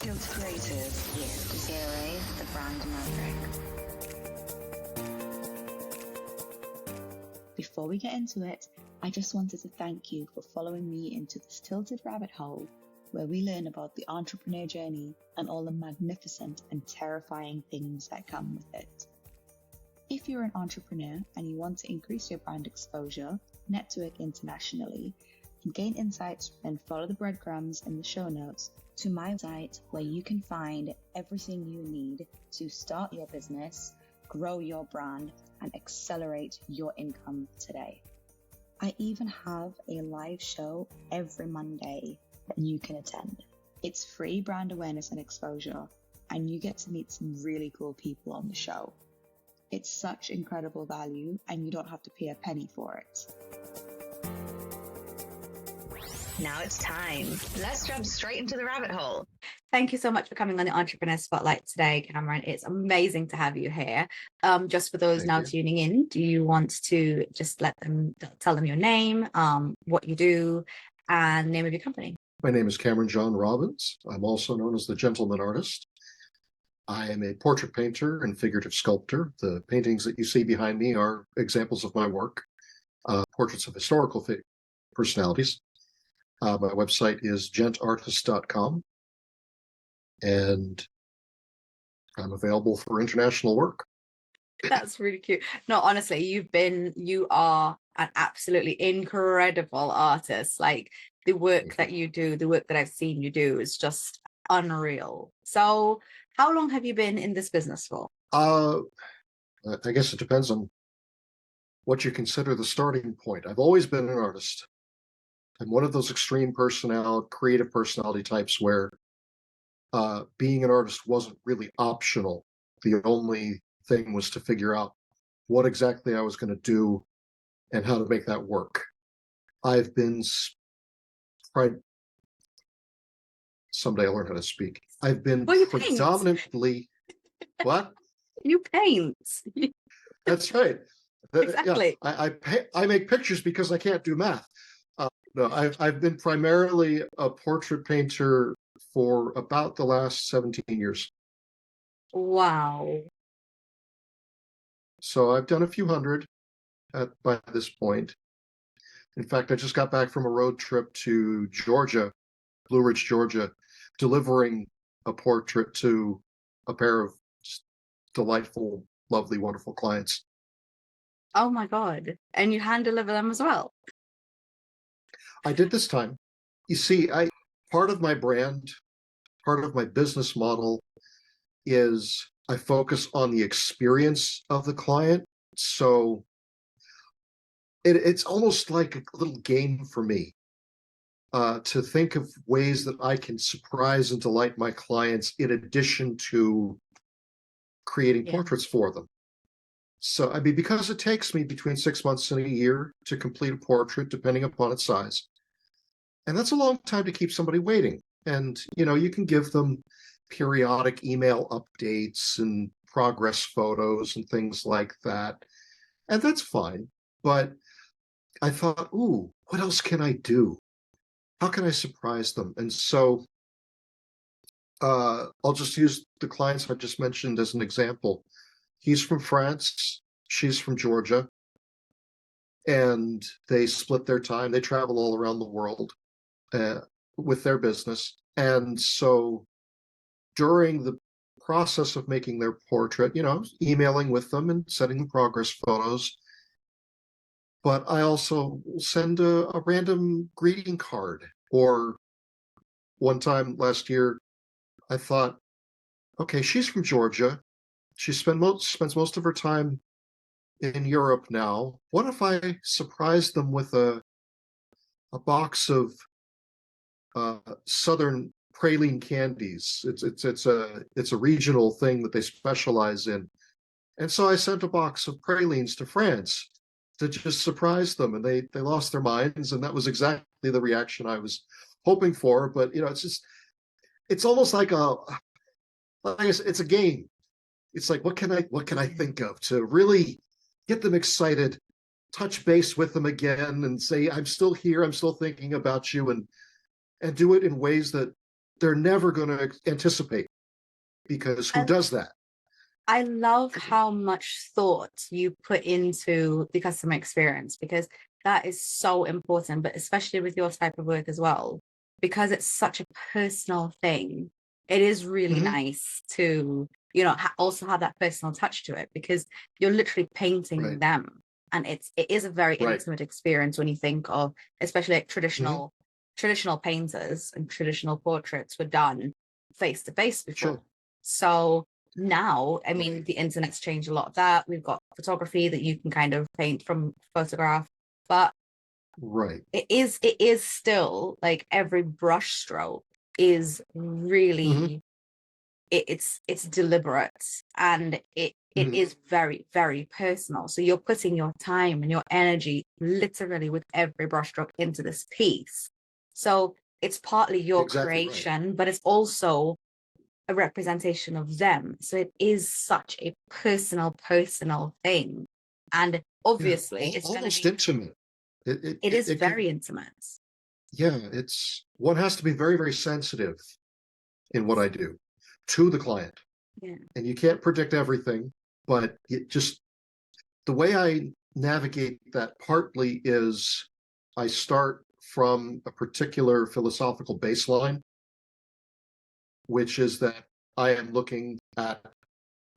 Feels creative with Désiré, the Brand Maverick. Before we get into it, I just wanted to thank you for following me into this tilted rabbit hole where we learn about the entrepreneur journey and all the magnificent and terrifying things that come with it. If you're an entrepreneur and you want to increase your brand exposure, network internationally, and gain insights, then follow the breadcrumbs in the show notes to my site where you can find everything you need to start your business, grow your brand, and accelerate your income today. I even have a live show every Monday that you can attend. It's free brand awareness and exposure, and you get to meet some really cool people on the show. It's such incredible value, and you don't have to pay a penny for it. Now it's time. Let's jump straight into the rabbit hole. Thank you so much for coming on the Entrepreneur Spotlight today, Cameron. It's amazing to have you here. Just for those tuning in, do you want to just tell them your name, what you do, and name of your company? My name is Cameron John Robbins. I'm also known as the Gentleman Artist. I am a portrait painter and figurative sculptor. The paintings that you see behind me are examples of my work, portraits of historical personalities. My website is gentartist.com, and I'm available for international work. That's really cute. No, honestly, you are an absolutely incredible artist. Like the work that you do, the work that I've seen you do is just unreal. So how long have you been in this business for? I guess it depends on what you consider the starting point. I've always been an artist. I'm one of those extreme creative personality types where being an artist wasn't really optional. The only thing was to figure out what exactly I was going to do and how to make that work. I've been someday I'll learn how to speak. I've been predominantly what? You paint. That's right. Exactly. Yeah, I make pictures because I can't do math. No, I've been primarily a portrait painter for about the last 17 years. Wow. So I've done a few hundred by this point. In fact, I just got back from a road trip to Georgia, Blue Ridge, Georgia, delivering a portrait to a pair of delightful, lovely, wonderful clients. Oh my God. And you hand deliver them as well? I did this time. You see, part of my brand, part of my business model is I focus on the experience of the client. So it's almost like a little game for me to think of ways that I can surprise and delight my clients in addition to creating portraits for them. So, I mean, because it takes me between 6 months and a year to complete a portrait, depending upon its size. And that's a long time to keep somebody waiting. And, you can give them periodic email updates and progress photos and things like that. And that's fine. But I thought, what else can I do? How can I surprise them? And so I'll just use the clients I just mentioned as an example. He's from France. She's from Georgia. And they split their time. They travel all around the world with their business. And so during the process of making their portrait, emailing with them and sending them progress photos. But I also send a random greeting card. Or one time last year, I thought, okay, she's from Georgia. She spends most of her time in Europe now. What if I surprise them with a box of Southern praline candies? It's a regional thing that they specialize in. And so I sent a box of pralines to France to just surprise them, and they lost their minds, and that was exactly the reaction I was hoping for. But it's almost like it's a game. It's like, what can I think of to really get them excited, touch base with them again, and say, I'm still here, I'm still thinking about you, and do it in ways that they're never going to anticipate, because who does that? I love how much thought you put into the customer experience, because that is so important, but especially with your type of work as well, because it's such a personal thing. It is really nice to, also have that personal touch to it, because you're literally painting them. And it is a very intimate experience when you think of, especially like traditional painters and traditional portraits were done face to face before. Sure. So now, I mean, the internet's changed a lot of that. We've got photography that you can kind of paint from photograph, but it is still like every brush stroke is really it's deliberate, and it is very, very personal. So you're putting your time and your energy literally with every brushstroke into this piece. So it's partly your creation, but it's also a representation of them. So it is such a personal thing. And obviously it's almost intimate. It is very intimate. Yeah, one has to be very, very sensitive in what I do to the client. Yeah. And you can't predict everything, but the way I navigate that partly is I start from a particular philosophical baseline, which is that I am looking at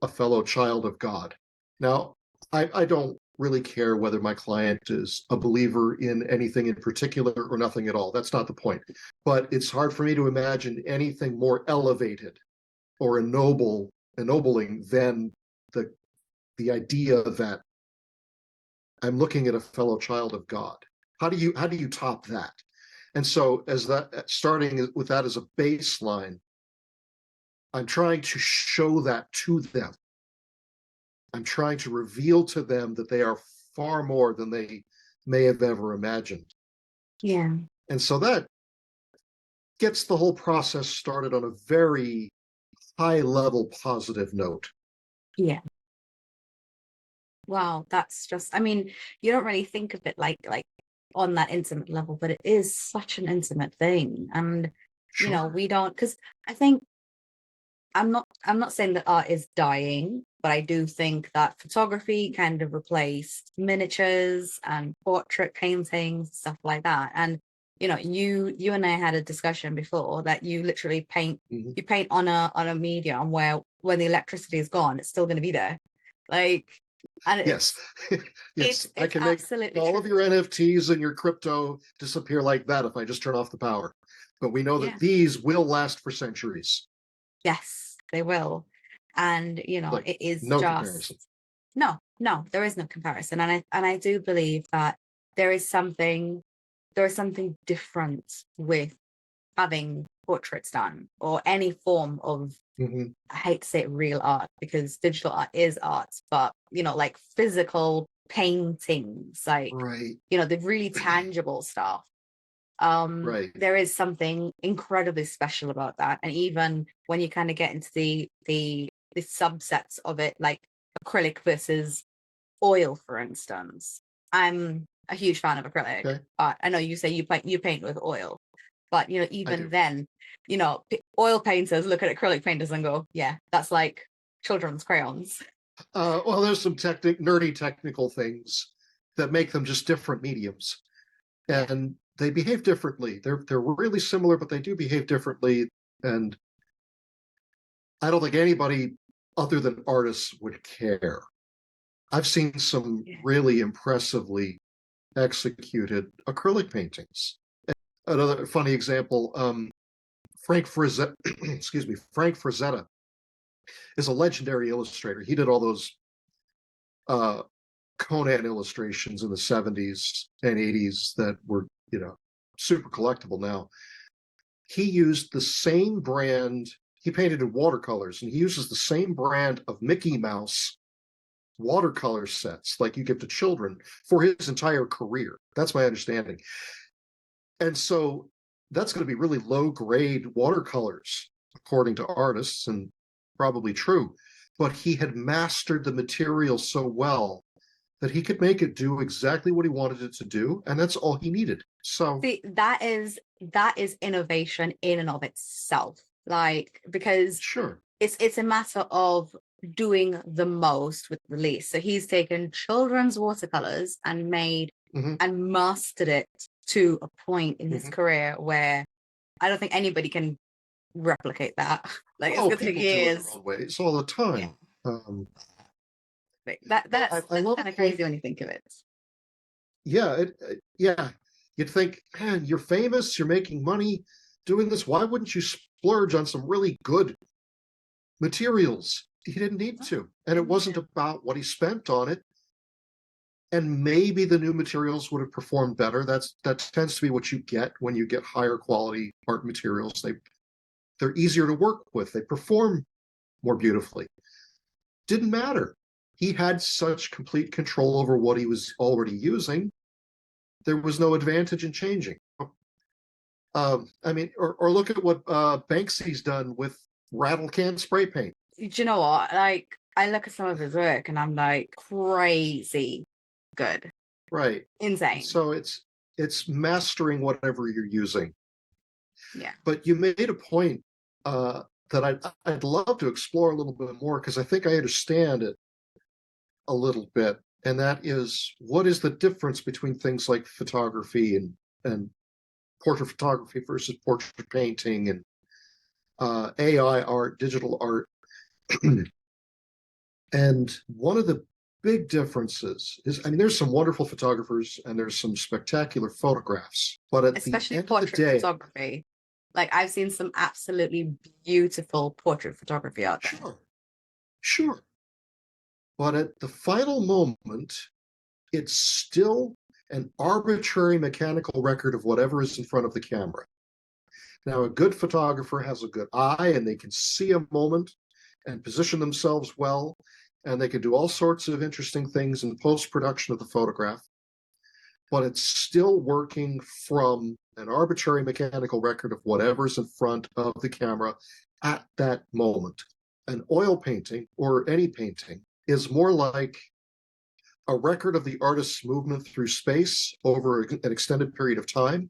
a fellow child of God. Now, I don't really care whether my client is a believer in anything in particular or nothing at all. That's not the point. But it's hard for me to imagine anything more elevated or ennobling than the idea that I'm looking at a fellow child of God. How do you top that? And so, starting with that as a baseline, I'm trying to show that to them. I'm trying to reveal to them that they are far more than they may have ever imagined. Yeah. And so that gets the whole process started on a very high level positive note. Yeah. Wow, that's just, I mean, you don't really think of it like on that intimate level, but it is such an intimate thing. And we don't, because I think I'm not saying that art is dying, but I do think that photography kind of replaced miniatures and portrait paintings, stuff like that. And you and I had a discussion before that you literally paint on a medium where when the electricity is gone, it's still going to be there. Like, and yes, it's I can make all of your NFTs and your crypto disappear like that if I just turn off the power. But we know that these will last for centuries. Yes, they will. And it is no just comparison. No, there is no comparison. And I do believe that there is something different with having portraits done, or any form of I hate to say it, real art, because digital art is art, but like physical paintings, like the really tangible stuff. There is something incredibly special about that. And even when you kind of get into the subsets of it, like acrylic versus oil, for instance, I'm a huge fan of acrylic. I know you say you paint with oil, but even then, oil painters look at acrylic painters and go, yeah, that's like children's crayons. Well, there's some nerdy technical things that make them just different mediums, and they behave differently. They're really similar, but they do behave differently. And I don't think anybody other than artists would care. I've seen some really impressively executed acrylic paintings. Another funny example, Frank Frazetta, Frank Frazetta is a legendary illustrator. He did all those Conan illustrations in the 70s and 80s that were, super collectible now. He used the same brand. He painted in watercolors, and he uses the same brand of Mickey Mouse watercolor sets like you give to children for his entire career. That's my understanding. And so that's going to be really low grade watercolors, according to artists, and probably true. But he had mastered the material so well that he could make it do exactly what he wanted it to do, and that's all he needed. So see, that is that is innovation in and of itself. Like, because Sure. it's a matter of doing the most with release. So he's taken children's watercolors and made Mhm. and mastered it to a point in his Mhm. career where I don't think anybody can replicate that. Like, it's Oh, gonna take people do it their years. own ways all the Yeah. time. Like, But that's I love kind the of crazy point. when you think of it. Yeah, yeah. You'd think, man, you're famous, you're making money doing this. Why wouldn't you splurge on some really good materials? He didn't need to, and it wasn't about what he spent on it. And maybe the new materials would have performed better. That tends to be what you get when you get higher quality art materials. They're easier to work with. They perform more beautifully. Didn't matter. He had such complete control over what he was already using. There was no advantage in changing. I mean, or look at what Banksy's done with rattle can spray paint. Do you know what? Like, I look at some of his work and I'm like, crazy good, Right. insane. So it's mastering whatever you're using. Yeah. But you made a point that I'd love to explore a little bit more, because I think I understand it a little bit, and that is, what is the difference between things like photography and portrait photography versus portrait painting and AI art, digital art. And one of the big differences is, I mean, there's some wonderful photographers and there's some spectacular photographs, but at Especially the end of the portrait day, photography. Like, I've seen some absolutely beautiful portrait photography out there. sure. But at the final moment, it's still an arbitrary mechanical record of whatever is in front of the camera. Now, a good photographer has a good eye and they can see a moment and position themselves well, and they can do all sorts of interesting things in post-production of the photograph, but it's still working from an arbitrary mechanical record of whatever's in front of the camera at that moment. An oil painting, or any painting, is more like a record of the artist's movement through space over an extended period of time,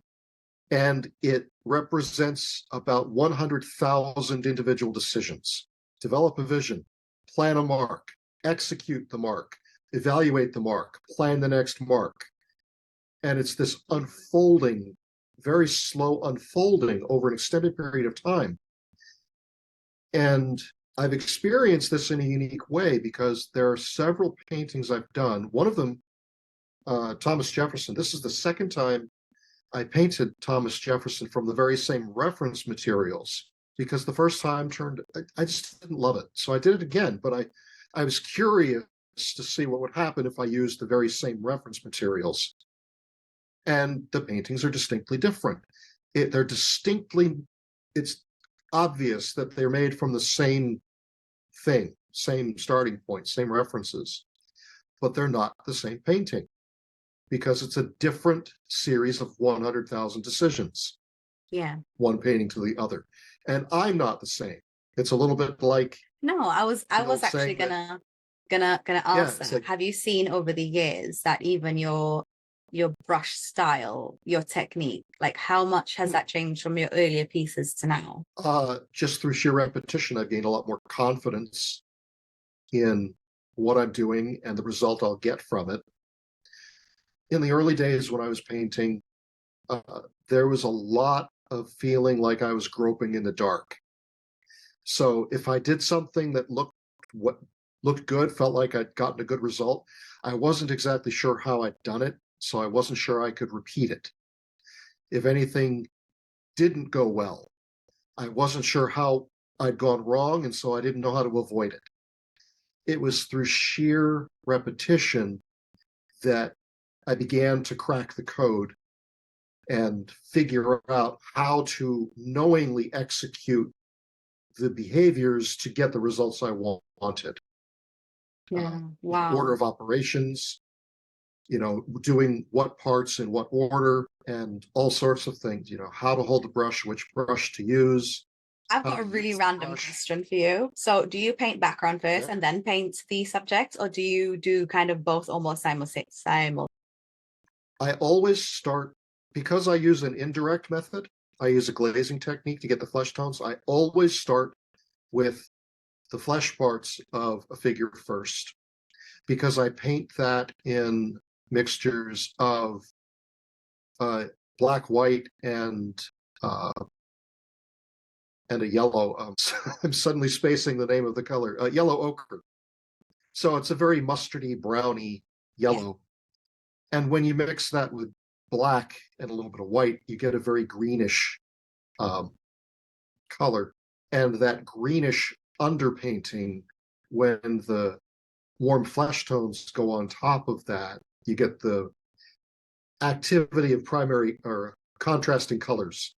and it represents about 100,000 individual decisions. Develop a vision, plan a mark, execute the mark, evaluate the mark, plan the next mark. And it's this unfolding, very slow unfolding over an extended period of time. And I've experienced this in a unique way because there are several paintings I've done. One of them, Thomas Jefferson. This is the second time I painted Thomas Jefferson from the very same reference materials, because the first time I just didn't love it. So I did it again, but I was curious to see what would happen if I used the very same reference materials. And the paintings are distinctly different. It's obvious that they're made from the same thing, same starting point, same references, but they're not the same painting because it's a different series of 100,000 decisions. Yeah. One painting to the other. And I'm not the same. It's a little bit like, no, I was actually gonna ask that. Like, have you seen over the years that even your brush style, your technique, like how much has that changed from your earlier pieces to now? Just through sheer repetition, I've gained a lot more confidence in what I'm doing and the result I'll get from it. In the early days when I was painting, there was a lot of feeling like I was groping in the dark. So if I did something that looked good, felt like I'd gotten a good result, I wasn't exactly sure how I'd done it, so I wasn't sure I could repeat it. If anything didn't go well, I wasn't sure how I'd gone wrong, and so I didn't know how to avoid it. It was through sheer repetition that I began to crack the code and figure out how to knowingly execute the behaviors to get the results I wanted. Yeah. Wow. Order of operations, doing what parts in what order, and all sorts of things, how to hold the brush, which brush to use. I've got a really random question for you. So do you paint background first and then paint the subject, or do you do kind of both almost simultaneously? I always start, because I use an indirect method, I use a glazing technique to get the flesh tones. I always start with the flesh parts of a figure first, because I paint that in mixtures of black, white, and a yellow. I'm suddenly spacing the name of the color. Yellow ochre. So it's a very mustardy, browny yellow. And when you mix that with black and a little bit of white, you get a very greenish color. And that greenish underpainting, when the warm flesh tones go on top of that, you get the activity of primary or contrasting colors,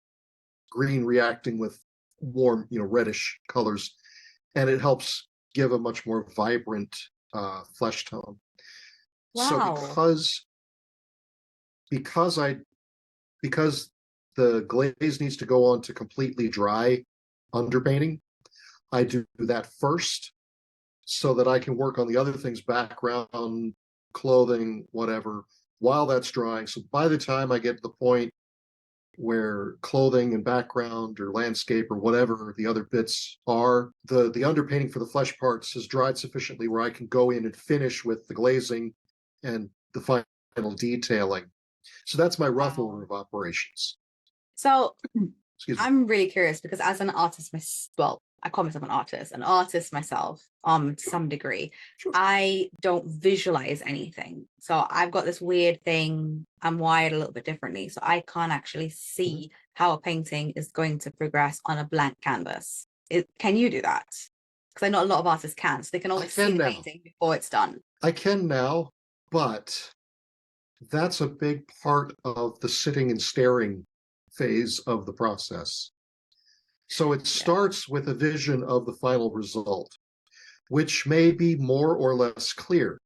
green reacting with warm, reddish colors, and it helps give a much more vibrant flesh tone. Wow. So because the glaze needs to go on to completely dry underpainting, I do that first so that I can work on the other things, background, clothing, whatever, while that's drying. So by the time I get to the point where clothing and background or landscape or whatever the other bits are, the underpainting for the flesh parts has dried sufficiently where I can go in and finish with the glazing and the final detailing. So that's my rough order of operations. So Excuse me. I'm really curious, because as an artist, well, I call myself an artist myself, to some degree. Sure. I don't visualize anything. So I've got this weird thing. I'm wired a little bit differently. So I can't actually see how a painting is going to progress on a blank canvas. Can you do that? Because I know a lot of artists can. So they can only see the painting before it's done. I can now, but that's a big part of the sitting and staring phase of the process. So it starts with a vision of the final result, which may be more or less clear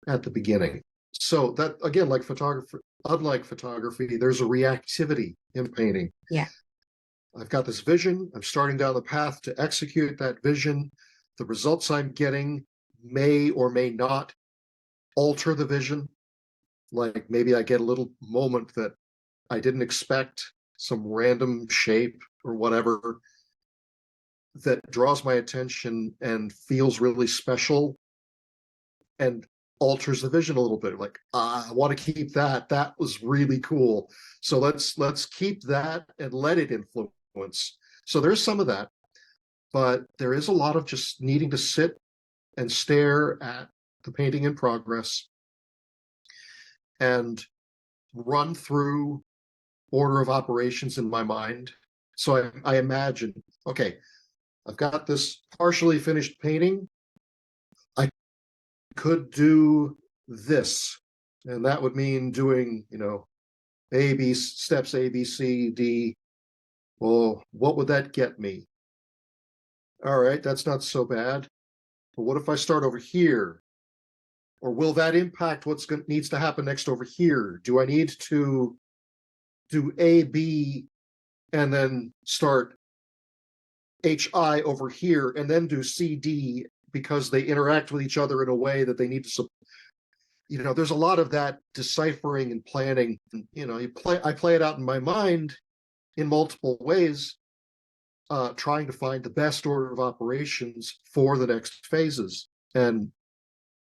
at the beginning. So that, again, unlike photography, there's a reactivity in painting. Yeah. I've got this vision. I'm starting down the path to execute that vision. The results I'm getting may or may not alter the vision. Like maybe I get a little moment that I didn't expect, some random shape or whatever that draws my attention and feels really special and alters the vision a little bit. Like, I want to keep that. That was really cool. So let's keep that and let it influence. So there's some of that, but there is a lot of just needing to sit and stare at the painting in progress and run through order of operations in my mind. So I imagine, okay, I've got this partially finished painting. I could do this, and that would mean doing, steps A, B, C, D. Well, what would that get me? All right, that's not so bad. But what if I start over here? Or will that impact needs to happen next over here? Do I need to do A, B, and then start HI over here and then do CD because they interact with each other in a way that they need to, there's a lot of that deciphering and planning. I play it out in my mind in multiple ways, trying to find the best order of operations for the next phases. And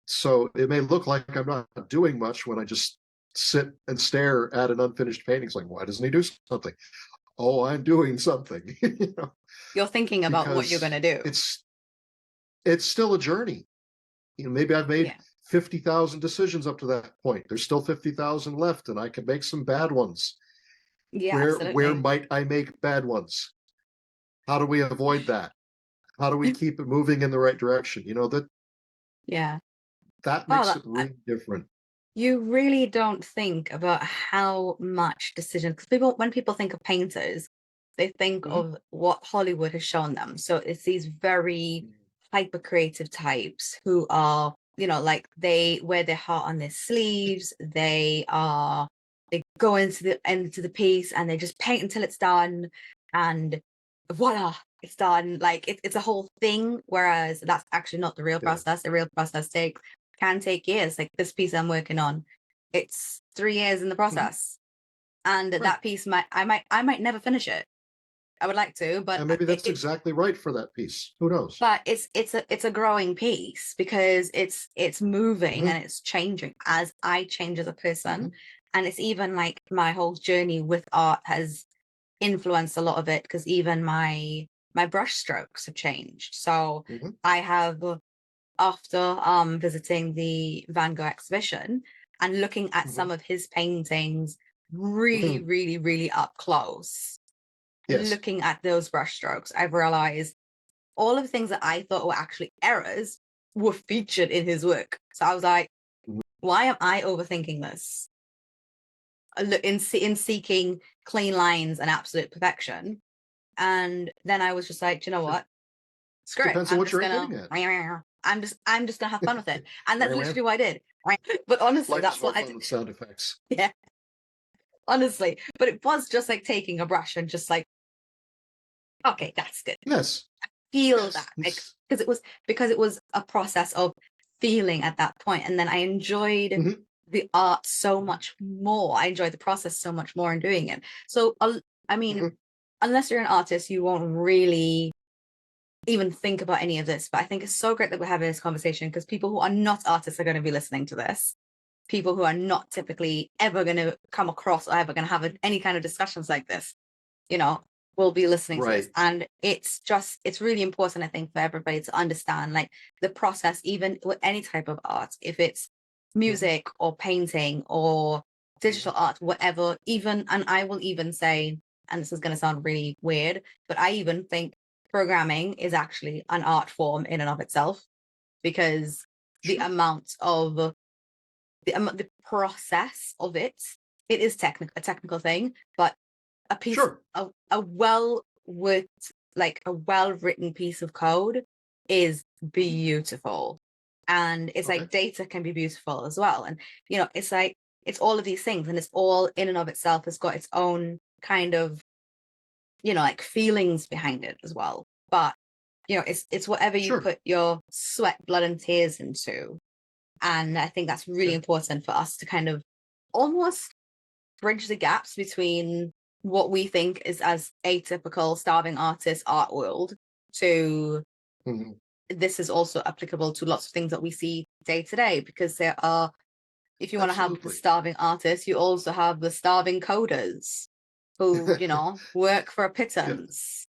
so it may look like I'm not doing much when I just sit and stare at an unfinished painting. It's like, why doesn't he do something? Oh, I'm doing something. You're thinking about what you're going to do. It's still a journey. Maybe I've made 50,000 decisions up to that point. There's still 50,000 left, and I can make some bad ones. Yeah, where might I make bad ones? How do we avoid that? How do we keep it moving in the right direction? That makes it really different. You really don't think about how much decision, because when people think of painters, they think of what Hollywood has shown them. So it's these very hyper creative types who are, they wear their heart on their sleeves. They go into the piece and they just paint until it's done, and voila, it's done. Like it's a whole thing. Whereas that's actually not the real process. The real process can take years. Like this piece I'm working on, it's 3 years in the process. And Right. that piece I might never finish it. I would like to, but And maybe that's exactly right for that piece. Who knows? but it's a growing piece because it's moving and it's changing as I change as a person. And it's even like my whole journey with art has influenced a lot of it, because even my brush strokes have changed. So I have, after visiting the Van Gogh exhibition and looking at some of his paintings really, really, really up close, Yes. looking at those brush strokes, I've realized all of the things that I thought were actually errors were featured in his work. So I was like, why am I overthinking this? In seeking clean lines and absolute perfection. And then I was just like, do you know what? Screw it. Depends on what you're aiming at. I'm just gonna have fun with it. And that's literally what I did. But honestly, Life that's is more what I fun did. with sound effects. Yeah. Honestly. But it was just like taking a brush and just like, okay, that's good. Yes. Feel that. Like, because it was a process of feeling at that point. And then I enjoyed the art so much more. I enjoyed the process so much more in doing it. So I mean, unless you're an artist, you won't really even think about any of this. But I think it's so great that we're having this conversation, because people who are not artists are going to be listening to this. People who are not typically ever going to come across or ever going to have any kind of discussions like this, will be listening to this. And it's really important, I think, for everybody to understand like the process, even with any type of art, if it's music or painting or digital art, whatever. And I will even say, and this is going to sound really weird, but I even think programming is actually an art form in and of itself, because the amount of the process of it is a technical thing, but a piece, a well-worked, like a well-written piece of code is beautiful. And it's like data can be beautiful as well. And, it's like, it's all of these things, and it's all in and of itself has got its own kind of, like feelings behind it as well. But, it's whatever you put your sweat, blood and tears into. And I think that's really important for us to kind of almost bridge the gaps between what we think is as atypical starving artist art world to this is also applicable to lots of things that we see day to day, because there are, if you want to have the starving artists, you also have the starving coders who, work for a pittance.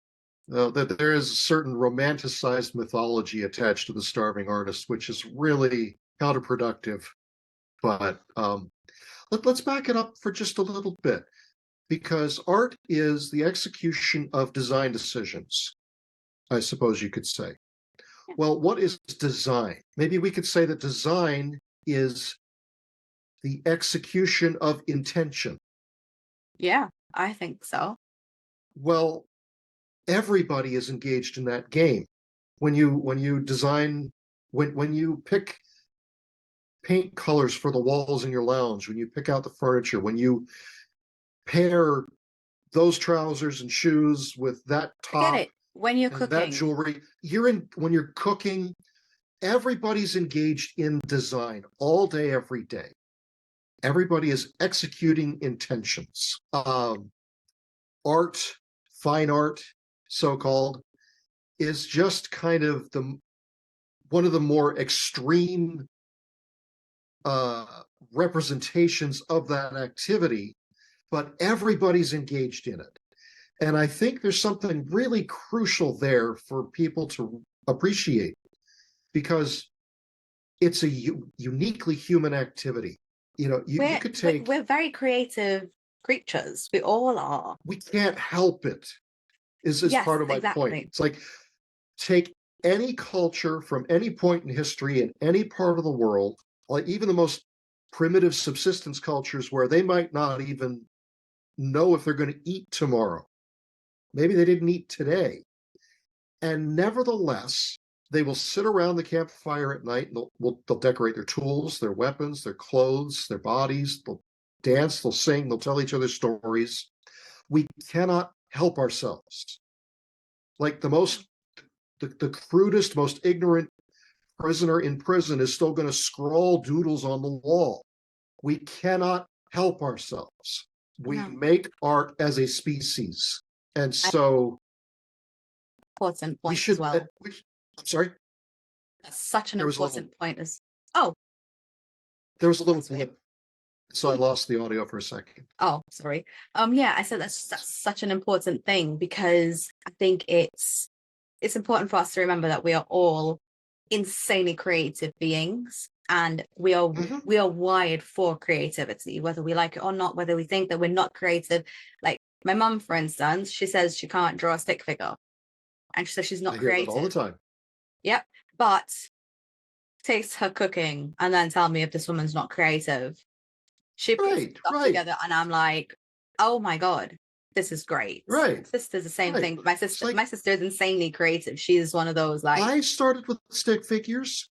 That there is a certain romanticized mythology attached to the starving artist, which is really counterproductive. But let's back it up for just a little bit, because art is the execution of design decisions, I suppose you could say. Well, what is design? Maybe we could say that design is the execution of intention. Yeah, I think so. Well, everybody is engaged in that game. When you design, when you pick paint colors for the walls in your lounge, when you pick out the furniture, when you pair those trousers and shoes with that top, get it. When you're and cooking, that jewelry, when you're cooking, everybody's engaged in design all day, every day. Everybody is executing intentions. Art, fine art, so-called, is just kind of one of the more extreme representations of that activity, but everybody's engaged in it. And I think there's something really crucial there for people to appreciate, because it's a uniquely human activity. You could take... We're very creative creatures. We all are. We can't help it, is part of my point. It's like, take any culture from any point in history in any part of the world, like even the most primitive subsistence cultures, where they might not even know if they're going to eat tomorrow. Maybe they didn't eat today. And nevertheless, they will sit around the campfire at night, and they'll decorate their tools, their weapons, their clothes, their bodies. They'll dance, they'll sing, they'll tell each other stories. We cannot help ourselves. Like the crudest, most ignorant prisoner in prison is still going to scrawl doodles on the wall. We cannot help ourselves. We No. make art as a species. And so Important we point should, as well. I'm sorry, That's such an there was a important little, point as, oh, there was a little that's blip. So I lost the audio for a second. oh, sorry. Yeah, I said that's such an important thing, because I think it's important for us to remember that we are all insanely creative beings, and we are wired for creativity, whether we like it or not, whether we think that we're not creative. Like my mum, for instance, she says she can't draw a stick figure, and she says she's I not hear that all the creative. time. Yep. But takes her cooking and then tell me if this woman's not creative. She puts stuff together and I'm like, oh my God, this is great. Right. My sister's the same thing. But my sister, like, my sister is insanely creative. She's one of those, like, I started with stick figures.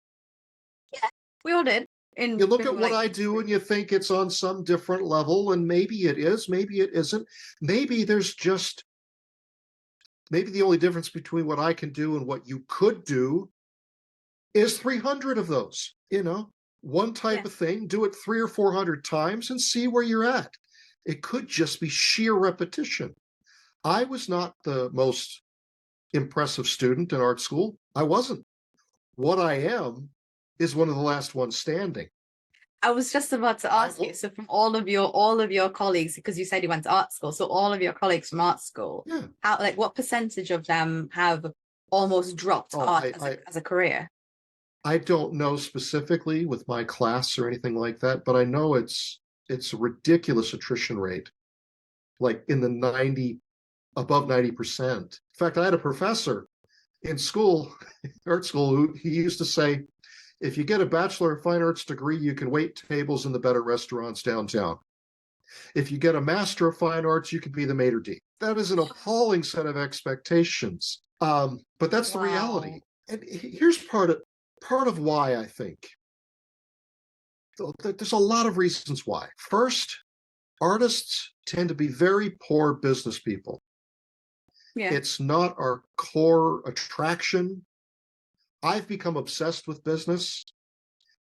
yeah, we all did. You look at what I do and you think it's on some different level, and maybe it is, maybe it isn't. Maybe there's just, maybe the only difference between what I can do and what you could do is 300 of those, one type of thing, do it 300 or 400 times and see where you're at. It could just be sheer repetition. I was not the most impressive student in art school. I wasn't. What I am is one of the last ones standing. I was just about to ask you, so from all of your colleagues, because you said you went to art school, so all of your colleagues from art school, how, like, what percentage of them have almost dropped art as a career? I don't know specifically with my class or anything like that, but I know it's a ridiculous attrition rate, like in the above 90%. In fact, I had a professor in school, art school, who he used to say, if you get a Bachelor of Fine Arts degree, you can wait tables in the better restaurants downtown. If you get a Master of Fine Arts, you can be the maitre d'. That is an appalling set of expectations. But that's the reality. And here's part of why I think. There's a lot of reasons why. First, artists tend to be very poor business people. Yeah. It's not our core attraction. I've become obsessed with business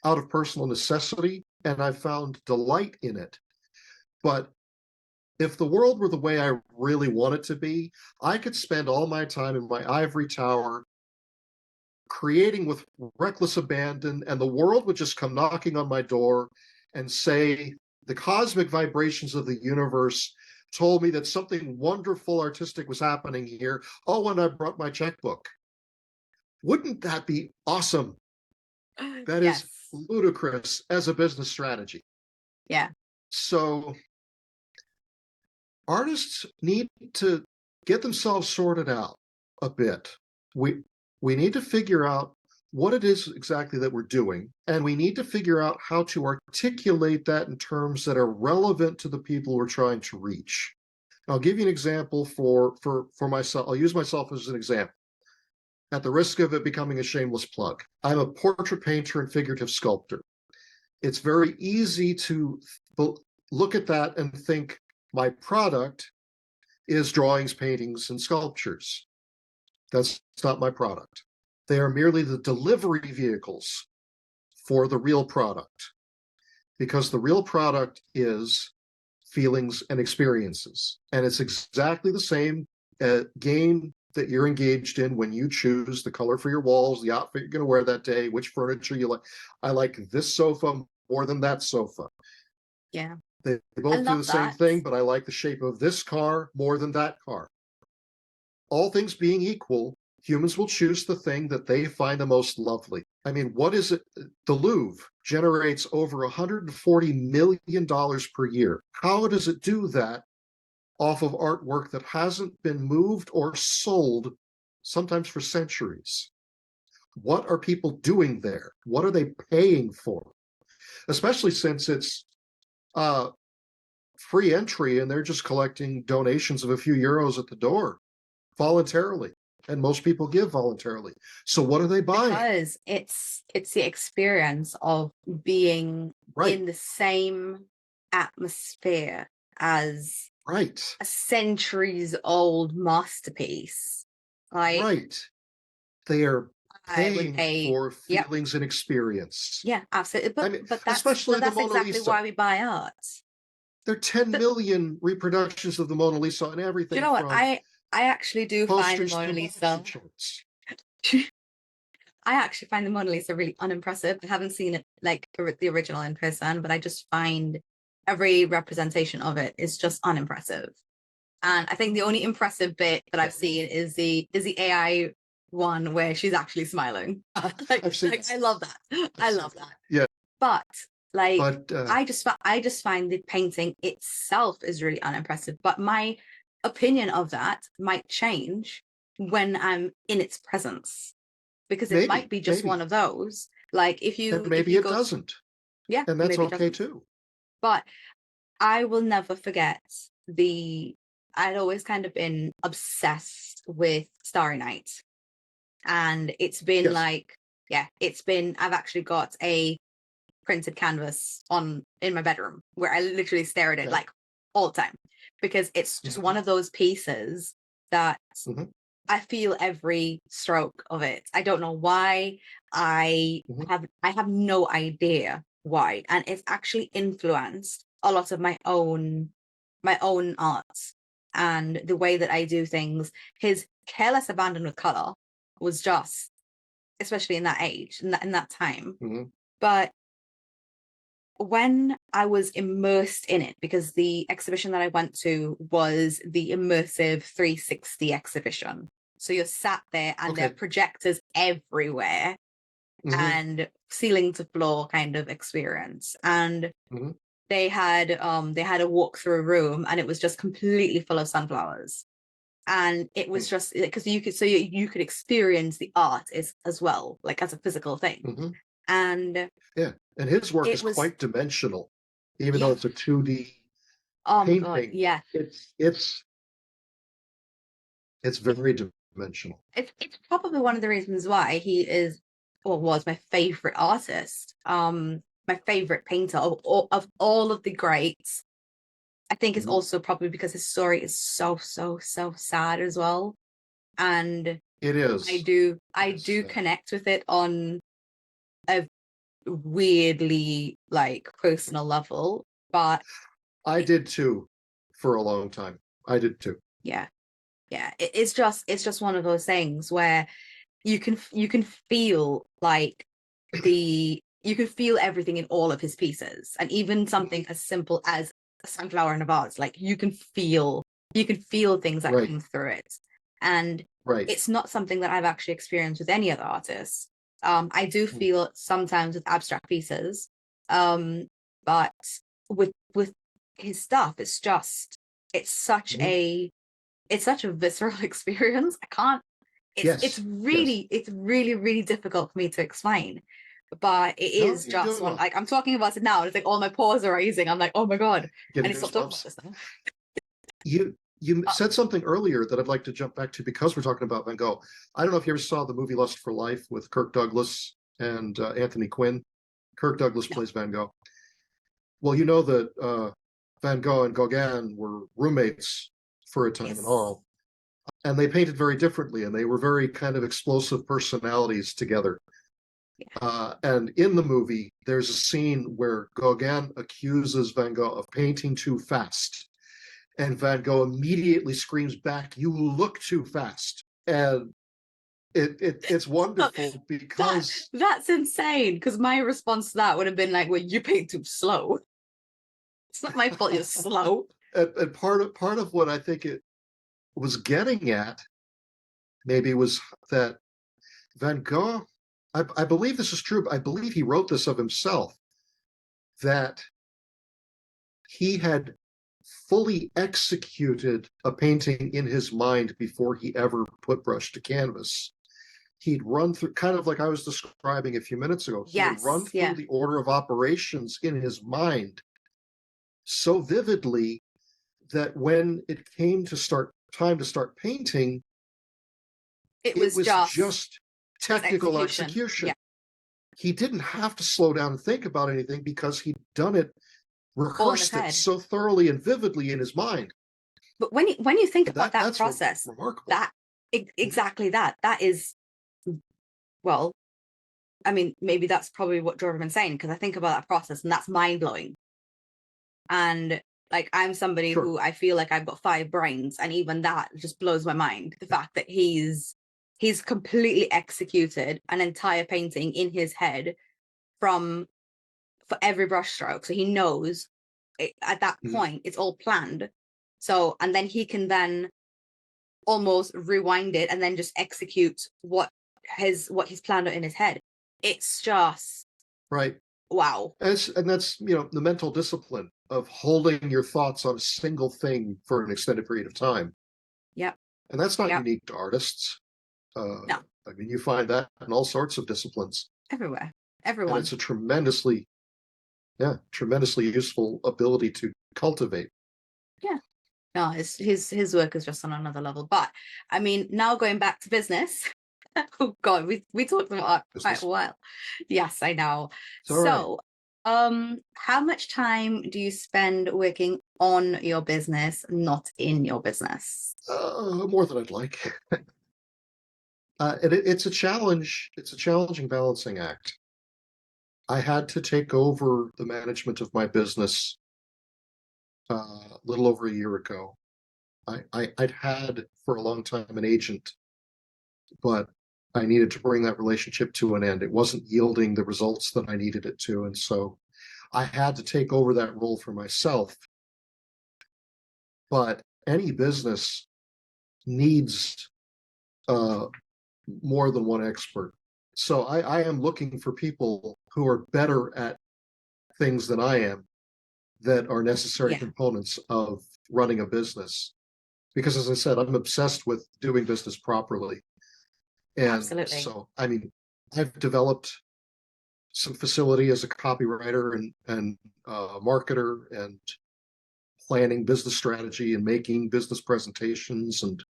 out of personal necessity, and I've found delight in it. But if the world were the way I really want it to be, I could spend all my time in my ivory tower creating with reckless abandon, and the world would just come knocking on my door and say, the cosmic vibrations of the universe told me that something wonderful artistic was happening here. Oh, and I brought my checkbook. Wouldn't that be awesome? That is ludicrous as a business strategy. Yeah. So artists need to get themselves sorted out a bit. We need to figure out what it is exactly that we're doing, and we need to figure out how to articulate that in terms that are relevant to the people we're trying to reach. I'll give you an example for myself. I'll use myself as an example, at the risk of it becoming a shameless plug. I'm a portrait painter and figurative sculptor. It's very easy to look at that and think my product is drawings, paintings, and sculptures. That's not my product. They are merely the delivery vehicles for the real product, because the real product is feelings and experiences. And it's exactly the same game that you're engaged in when you choose the color for your walls, the outfit you're going to wear that day, which furniture you like. I like this sofa more than that sofa. Yeah. They both do the same thing, but I like the shape of this car more than that car. All things being equal, humans will choose the thing that they find the most lovely. I mean, what is it? The Louvre generates over $140 million per year. How does it do that off of artwork that hasn't been moved or sold, sometimes for centuries? What are people doing there? What are they paying for? Especially since it's free entry and they're just collecting donations of a few euros at the door voluntarily. And most people give voluntarily. So what are they buying? Because it's the experience of being in the same atmosphere as a centuries old masterpiece. They are paying for feelings and experience. Yeah, absolutely. But that's especially exactly why we buy art. There are 10 million reproductions of the Mona Lisa and everything. Do you know what? from I actually do find the posters Mona to Lisa. motion charts. I actually find the Mona Lisa really unimpressive. I haven't seen it like the original in person, but I just find every representation of it is just unimpressive. And I think the only impressive bit that I've seen is the AI one where she's actually smiling. I've seen I love that. I love that. Yeah. But like, But I just find the painting itself is really unimpressive. But my opinion of that might change when I'm in its presence, because it might be just one of those. Like if you, and maybe it doesn't. Yeah, And that's maybe it okay doesn't. too. But I will never forget I'd always kind of been obsessed with Starry Night. And it's been I've actually got a printed canvas in my bedroom where I literally stare at it like all the time, because it's just one of those pieces that I feel every stroke of it. I don't know why. I have no idea why. And it's actually influenced a lot of my own art and the way that I do things. His careless abandon with color was just, especially in that age, in that time. But when I was immersed in it, because the exhibition that I went to was the immersive 360 exhibition. So you're sat there and there are projectors everywhere and ceiling to floor kind of experience. And they had a walk through room and it was just completely full of sunflowers. And it was just because you could experience the art as well, like as a physical thing. And and his work is quite dimensional, even though it's a 2D painting. God, yeah, it's very dimensional. It's probably one of the reasons why he is or was my favorite artist, my favorite painter of all of the greats. I think it's also probably because his story is so sad as well, and it is. I do connect with it on a weirdly like personal level, but I did too for a long time. I did too. Yeah, it's just one of those things where you can feel like you can feel everything in all of his pieces, and even something as simple as a sunflower in a vase, like you can feel things that come through it. And it's not something that I've actually experienced with any other artist. I do feel sometimes with abstract pieces, but with his stuff, it's such a visceral experience. I can't. It's really difficult for me to explain, but it is just one. Like I'm talking about it now, and it's like all my paws are raising. I'm like, oh my god, and it's talking about this now. You said something earlier that I'd like to jump back to, because we're talking about Van Gogh. I don't know if you ever saw the movie Lust for Life with Kirk Douglas and Anthony Quinn. Kirk Douglas plays Van Gogh. Well, you know that Van Gogh and Gauguin were roommates for a time and all. And they painted very differently, and they were very kind of explosive personalities together. And in the movie, there's a scene where Gauguin accuses Van Gogh of painting too fast. And Van Gogh immediately screams back, "You look too fast." And it's wonderful because that's insane. Because my response to that would have been like, "Well, you paint too slow. It's not my fault you're slow." And part of what I think it was getting at maybe was that Van Gogh, I believe this is true, but I believe he wrote this of himself, that he had fully executed a painting in his mind before he ever put brush to canvas. He'd run through, kind of like I was describing a few minutes ago, he'd run through the order of operations in his mind so vividly that when it came to time to start painting, it was just technical execution. He didn't have to slow down and think about anything, because he'd done it, rehearsed it so thoroughly and vividly in his mind. But when you think about that process, remarkable. Exactly that is, well, I mean, maybe that's probably what drove him insane, because I think about that process and that's mind-blowing. And Like, I'm somebody Sure. who I feel like I've got 5 brains, and even that just blows my mind. The fact that he's completely executed an entire painting in his head for every brushstroke. So he knows at that Mhm. point it's all planned. So, and then he can then almost rewind it and then just execute what he's planned out in his head. It's just Right. wow. And that's, the mental discipline of holding your thoughts on a single thing for an extended period of time. Yep. And that's not Yep. unique to artists. No. I mean, you find that in all sorts of disciplines. Everywhere. And Everyone. it's a tremendously useful ability to cultivate. Yeah. No, his work is just on another level. But I mean, now going back to business. Oh God, we talked about art quite a while. Yes, I know. So, how much time do you spend working on your business, not in your business? More than I'd like. It's a challenge. It's a challenging balancing act. I had to take over the management of my business a little over a year ago. I'd had for a long time an agent, but I needed to bring that relationship to an end. It wasn't yielding the results that I needed it to. And so I had to take over that role for myself. But any business needs more than one expert. So I am looking for people who are better at things than I am that are necessary components of running a business. Because as I said, I'm obsessed with doing business properly. And Absolutely. so, I mean, I've developed some facility as a copywriter and marketer and planning business strategy and making business presentations and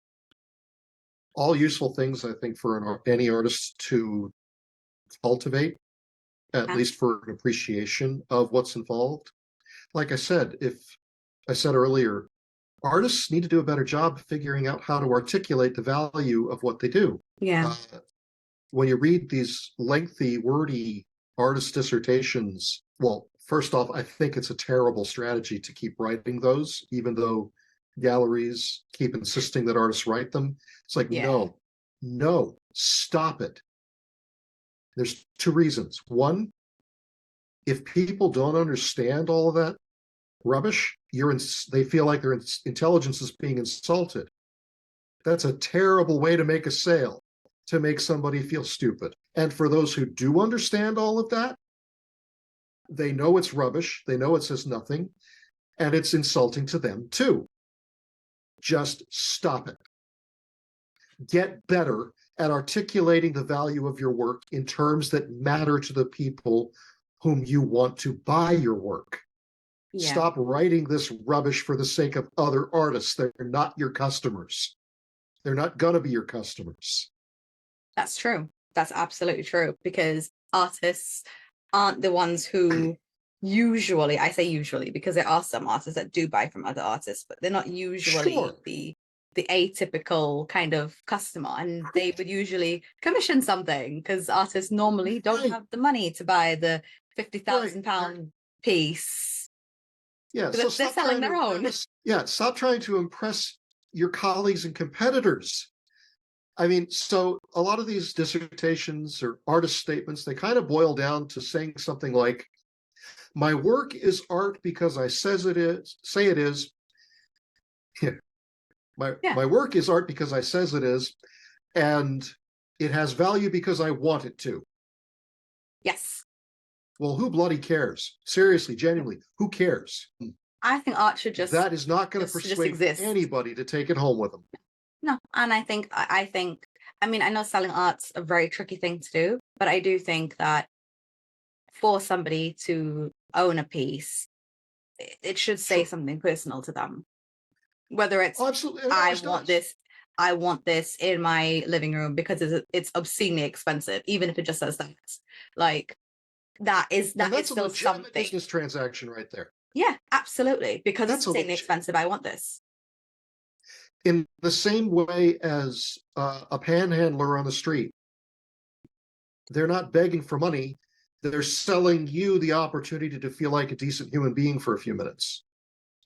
all useful things, I think, for any artist to cultivate, at least for an appreciation of what's involved. Like I said earlier, artists need to do a better job figuring out how to articulate the value of what they do. Yeah. When you read these lengthy, wordy artist dissertations, well, first off, I think it's a terrible strategy to keep writing those, even though galleries keep insisting that artists write them. It's like, no, stop it. There's 2 reasons. One, if people don't understand all of that rubbish, they feel like their intelligence is being insulted. That's a terrible way to make a sale, to make somebody feel stupid. And for those who do understand all of that, they know it's rubbish, they know it says nothing, and it's insulting to them too. Just stop it. Get better at articulating the value of your work in terms that matter to the people whom you want to buy your work. Stop writing this rubbish for the sake of other artists. They're not your customers. They're not going to be your customers. That's true. That's absolutely true, because artists aren't the ones who usually, I say usually because there are some artists that do buy from other artists, but they're not usually the atypical kind of customer, and they would usually commission something because artists normally don't have the money to buy the £50,000 piece. Yeah, so they're selling their own. Stop trying to impress your colleagues and competitors. I mean, so a lot of these dissertations or artist statements, they kind of boil down to saying something like, my work is art because I say it is. My work is art because I says it is, and it has value because I want it to. Yes. Well, who bloody cares? Seriously, genuinely, who cares? I think art should just... That is not going to persuade anybody to take it home with them. No, and I think, I mean, I know selling art's a very tricky thing to do, but I do think that for somebody to own a piece, it should say something personal to them. Whether it's, I want this in my living room because it's obscenely expensive, even if it just says that. Like, that's still something. Business transaction right there. Yeah, absolutely. Because it's insanely expensive. I want this. In the same way as a panhandler on the street, they're not begging for money. They're selling you the opportunity to feel like a decent human being for a few minutes.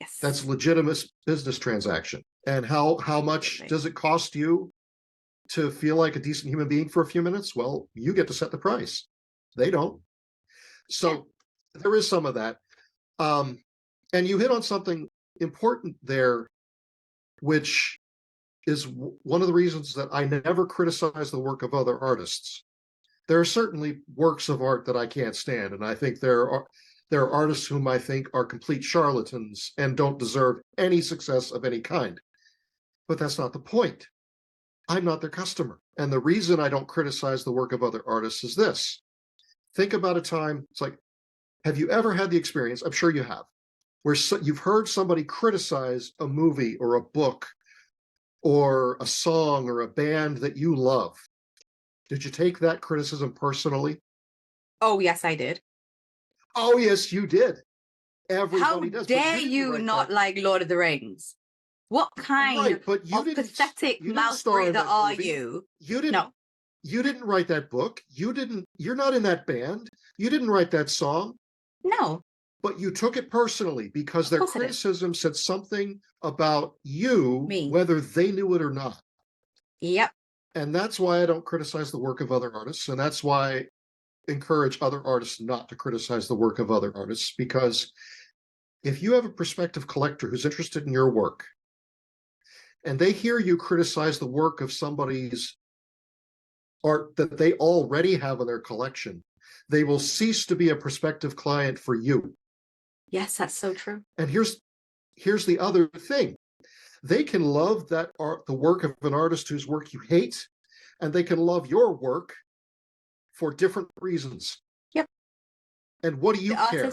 Yes. That's a legitimate business transaction. And how much does it cost you to feel like a decent human being for a few minutes? Well, you get to set the price. They don't. So there is some of that. And you hit on something important there, which is one of the reasons that I never criticize the work of other artists. There are certainly works of art that I can't stand, and I think there are artists whom I think are complete charlatans and don't deserve any success of any kind. But that's not the point. I'm not their customer. And the reason I don't criticize the work of other artists is this. Think about a time, it's like, have you ever had the experience, I'm sure you have, where you've heard somebody criticize a movie or a book or a song or a band that you love? Did you take that criticism personally? Oh, yes, I did. Oh, yes, you did. Everybody How does. dare you not like Lord of the Rings? What kind of pathetic mouth breather are you? You didn't. No. You didn't write that book. You're not in that band. You didn't write that song. No. But you took it personally because their criticism said something about you, whether they knew it or not. Yep. And that's why I don't criticize the work of other artists. And that's why I encourage other artists not to criticize the work of other artists. Because if you have a prospective collector who's interested in your work, and they hear you criticize the work of somebody's art that they already have in their collection, they will cease to be a prospective client for you. Yes, that's so true. And here's the other thing. They can love that art, the work of an artist whose work you hate, and they can love your work for different reasons. Yep. And what do you care?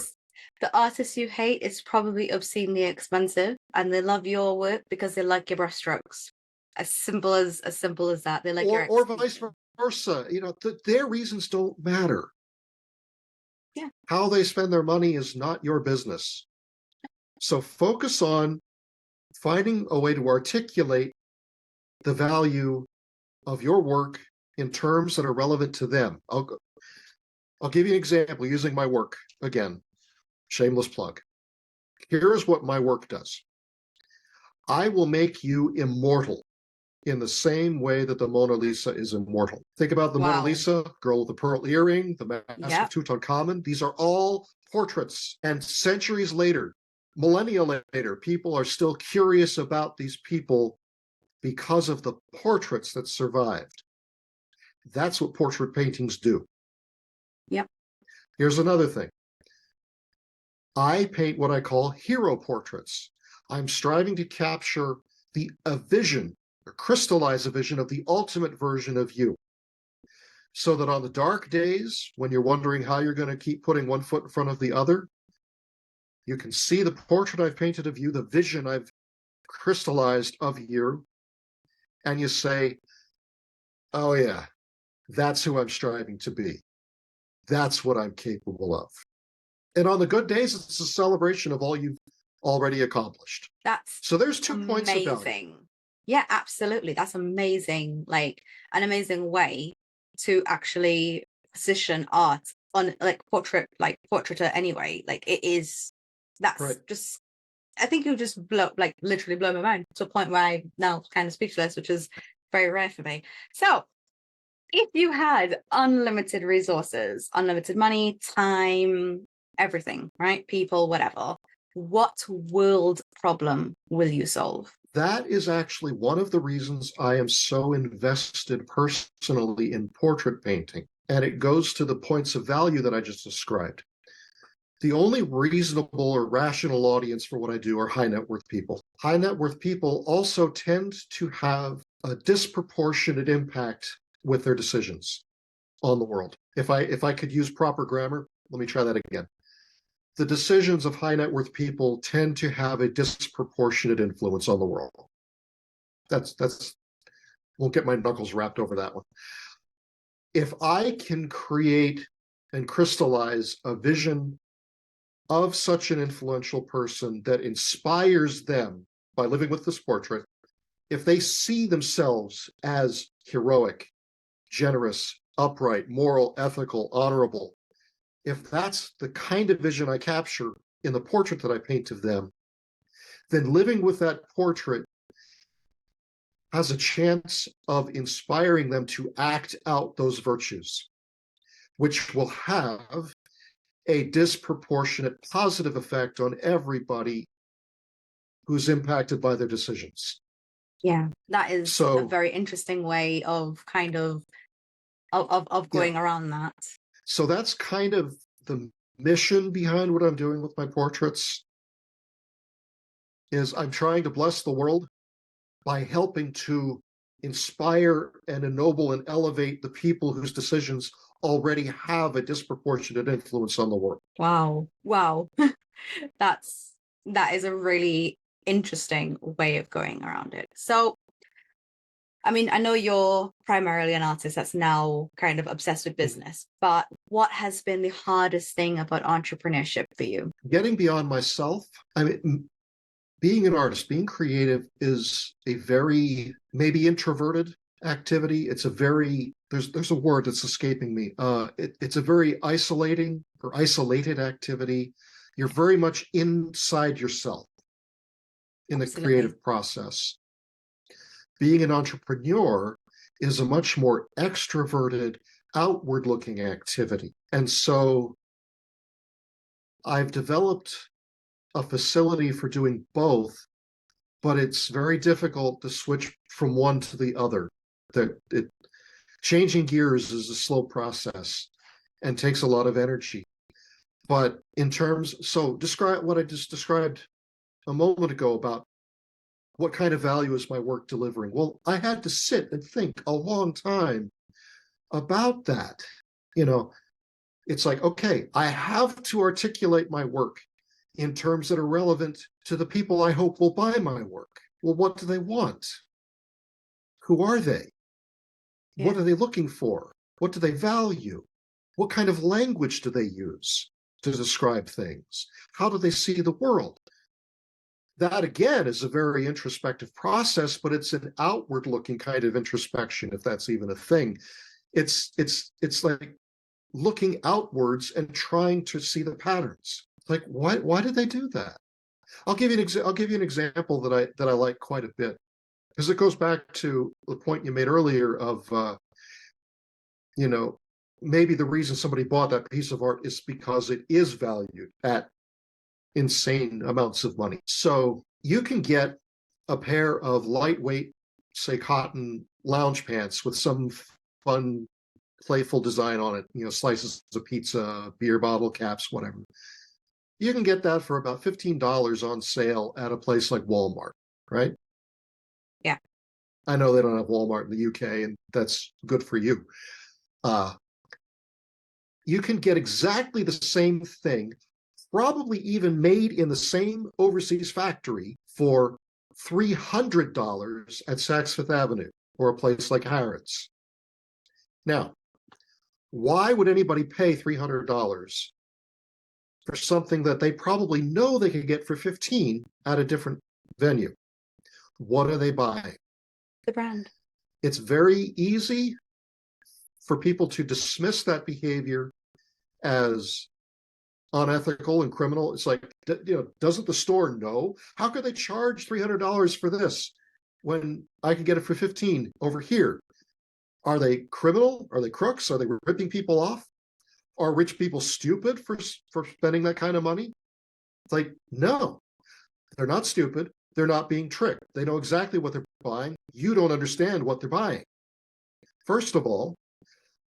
The artist you hate is probably obscenely expensive, and they love your work because they like your brushstrokes. As simple as that. They like your or vice versa. You know, their reasons don't matter. Yeah. How they spend their money is not your business. So focus on finding a way to articulate the value of your work in terms that are relevant to them. I'll give you an example using my work again. Shameless plug. Here's what my work does. I will make you immortal in the same way that the Mona Lisa is immortal. Think about the Mona Lisa, girl with the pearl earring, the Mask of Tutankhamun. These are all portraits. And centuries later, millennia later, people are still curious about these people because of the portraits that survived. That's what portrait paintings do. Yep. Here's another thing. I paint what I call hero portraits. I'm striving to capture a vision, or crystallize a vision of the ultimate version of you. So that on the dark days, when you're wondering how you're going to keep putting one foot in front of the other, you can see the portrait I've painted of you, the vision I've crystallized of you, and you say, oh yeah, that's who I'm striving to be. That's what I'm capable of. And on the good days, it's a celebration of all you've already accomplished. So there's 2 points of value. Yeah, absolutely. That's amazing. Like an amazing way to actually position art on portraiture anyway. Like it is, that's right. Just, I think you just literally blow my mind to a point where I'm now kind of speechless, which is very rare for me. So if you had unlimited resources, unlimited money, time, everything, right? People, whatever, what world problem will you solve? That is actually one of the reasons I am so invested personally in portrait painting. And it goes to the points of value that I just described. The only reasonable or rational audience for what I do are high net worth people. High net worth people also tend to have a disproportionate impact with their decisions on the world. If I could use proper grammar, let me try that again. The decisions of high net worth people tend to have a disproportionate influence on the world. That's won't get my knuckles wrapped over that one. If I can create and crystallize a vision of such an influential person that inspires them by living with this portrait, if they see themselves as heroic, generous, upright, moral, ethical, honorable, if that's the kind of vision I capture in the portrait that I paint of them, then living with that portrait has a chance of inspiring them to act out those virtues, which will have a disproportionate positive effect on everybody who's impacted by their decisions. Yeah, that is a So, very interesting way of kind of going around that. so that's kind of the mission behind what I'm doing with my portraits, is I'm trying to bless the world by helping to inspire and ennoble and elevate the people whose decisions already have a disproportionate influence on the world. Wow. That is a really interesting way of going around it. So, I mean, I know you're primarily an artist that's now kind of obsessed with business, but what has been the hardest thing about entrepreneurship for you? Getting beyond myself. I mean, being an artist, being creative is a very maybe introverted activity. It's a very, there's a word that's escaping me. It's a very isolating or isolated activity. You're very much inside yourself in the Absolutely. creative process. Being an entrepreneur is a much more extroverted, outward-looking activity. And so I've developed a facility for doing both, but it's very difficult to switch from one to the other. Changing gears is a slow process and takes a lot of energy. But in terms, so describe what I just described a moment ago about what kind of value is my work delivering? Well, I had to sit and think a long time about that. You know, it's like, okay, I have to articulate my work in terms that are relevant to the people I hope will buy my work. Well, what do they want? Who are they? Yeah. What are they looking for? What do they value? What kind of language do they use to describe things? How do they see the world? That, again, is a very introspective process, but it's an outward-looking kind of introspection, if that's even a thing. It's like looking outwards and trying to see the patterns. Like, why did they do that? I'll give you an example that I like quite a bit, because it goes back to the point you made earlier of maybe the reason somebody bought that piece of art is because it is valued at insane amounts of money. So you can get a pair of lightweight, say, cotton lounge pants with some fun, playful design on it, slices of pizza, beer bottle caps, whatever. You can get that for about $15 on sale at a place like Walmart, right? Yeah. I know they don't have Walmart in the UK, and that's good for you. You can get exactly the same thing, probably even made in the same overseas factory, for $300 at Saks Fifth Avenue or a place like Harrods. Now, why would anybody pay $300 for something that they probably know they could get for $15 at a different venue? What are they buying? The brand. It's very easy for people to dismiss that behavior as unethical and criminal. It's like, doesn't the store know? How could they charge $300 for this when I can get it for $15 over here? Are they criminal? Are they crooks? Are they ripping people off? Are rich people stupid for spending that kind of money? It's like, no, they're not stupid. They're not being tricked. They know exactly what they're buying. You don't understand what they're buying. First of all,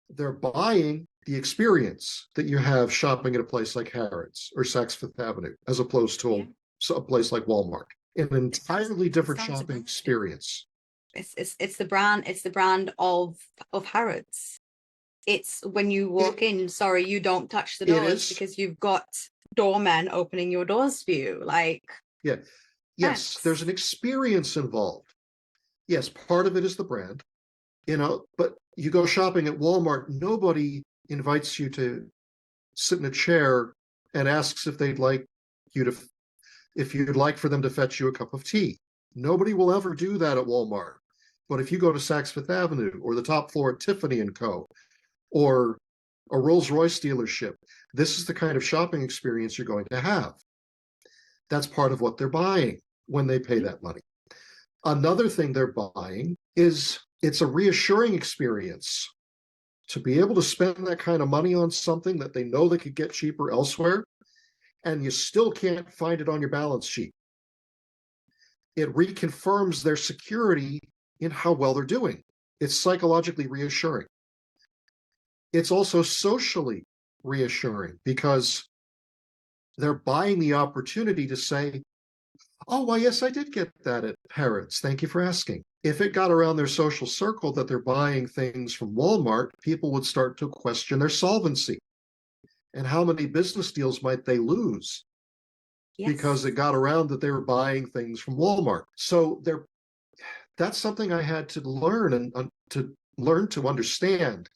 they're buying the experience that you have shopping at a place like Harrods or Saks Fifth Avenue, as opposed to a place like Walmart. An entirely different shopping experience. It's the brand. It's the brand of Harrods. It's when you walk in. Sorry, you don't touch the doors because you've got doormen opening your doors for you. Like, yeah, yes, there's an experience involved. Yes, part of it is the brand, but you go shopping at Walmart, nobody invites you to sit in a chair and asks if they'd like if you'd like for them to fetch you a cup of tea. Nobody will ever do that at Walmart. But if you go to Saks Fifth Avenue or the top floor at Tiffany & Co. or a Rolls-Royce dealership, this is the kind of shopping experience you're going to have. That's part of what they're buying. when they pay that money. Another thing they're buying is it's a reassuring experience. To be able to spend that kind of money on something that they know they could get cheaper elsewhere, and you still can't find it on your balance sheet. It reconfirms their security in how well they're doing. It's psychologically reassuring. It's also socially reassuring because they're buying the opportunity to say, oh, why, yes, I did get that at Harrods. Thank you for asking. If it got around their social circle that they're buying things from Walmart, people would start to question their solvency. And how many business deals might they lose? Yes. Because it got around that they were buying things from Walmart. So that's something I had to learn and to understand,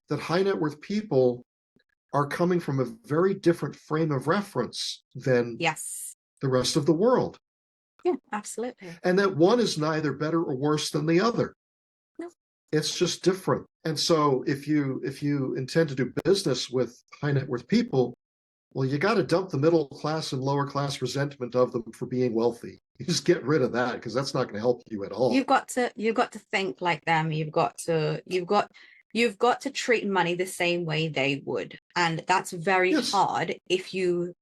that high net worth people are coming from a very different frame of reference than the rest of the world. Yeah, absolutely. And that one is neither better or worse than the other. No. It's just different. And so if you intend to do business with high net worth people, well, you got to dump the middle class and lower class resentment of them for being wealthy. You just get rid of that, because that's not going to help you at all. You've got to think like them. You've got to treat money the same way they would. And that's very hard if you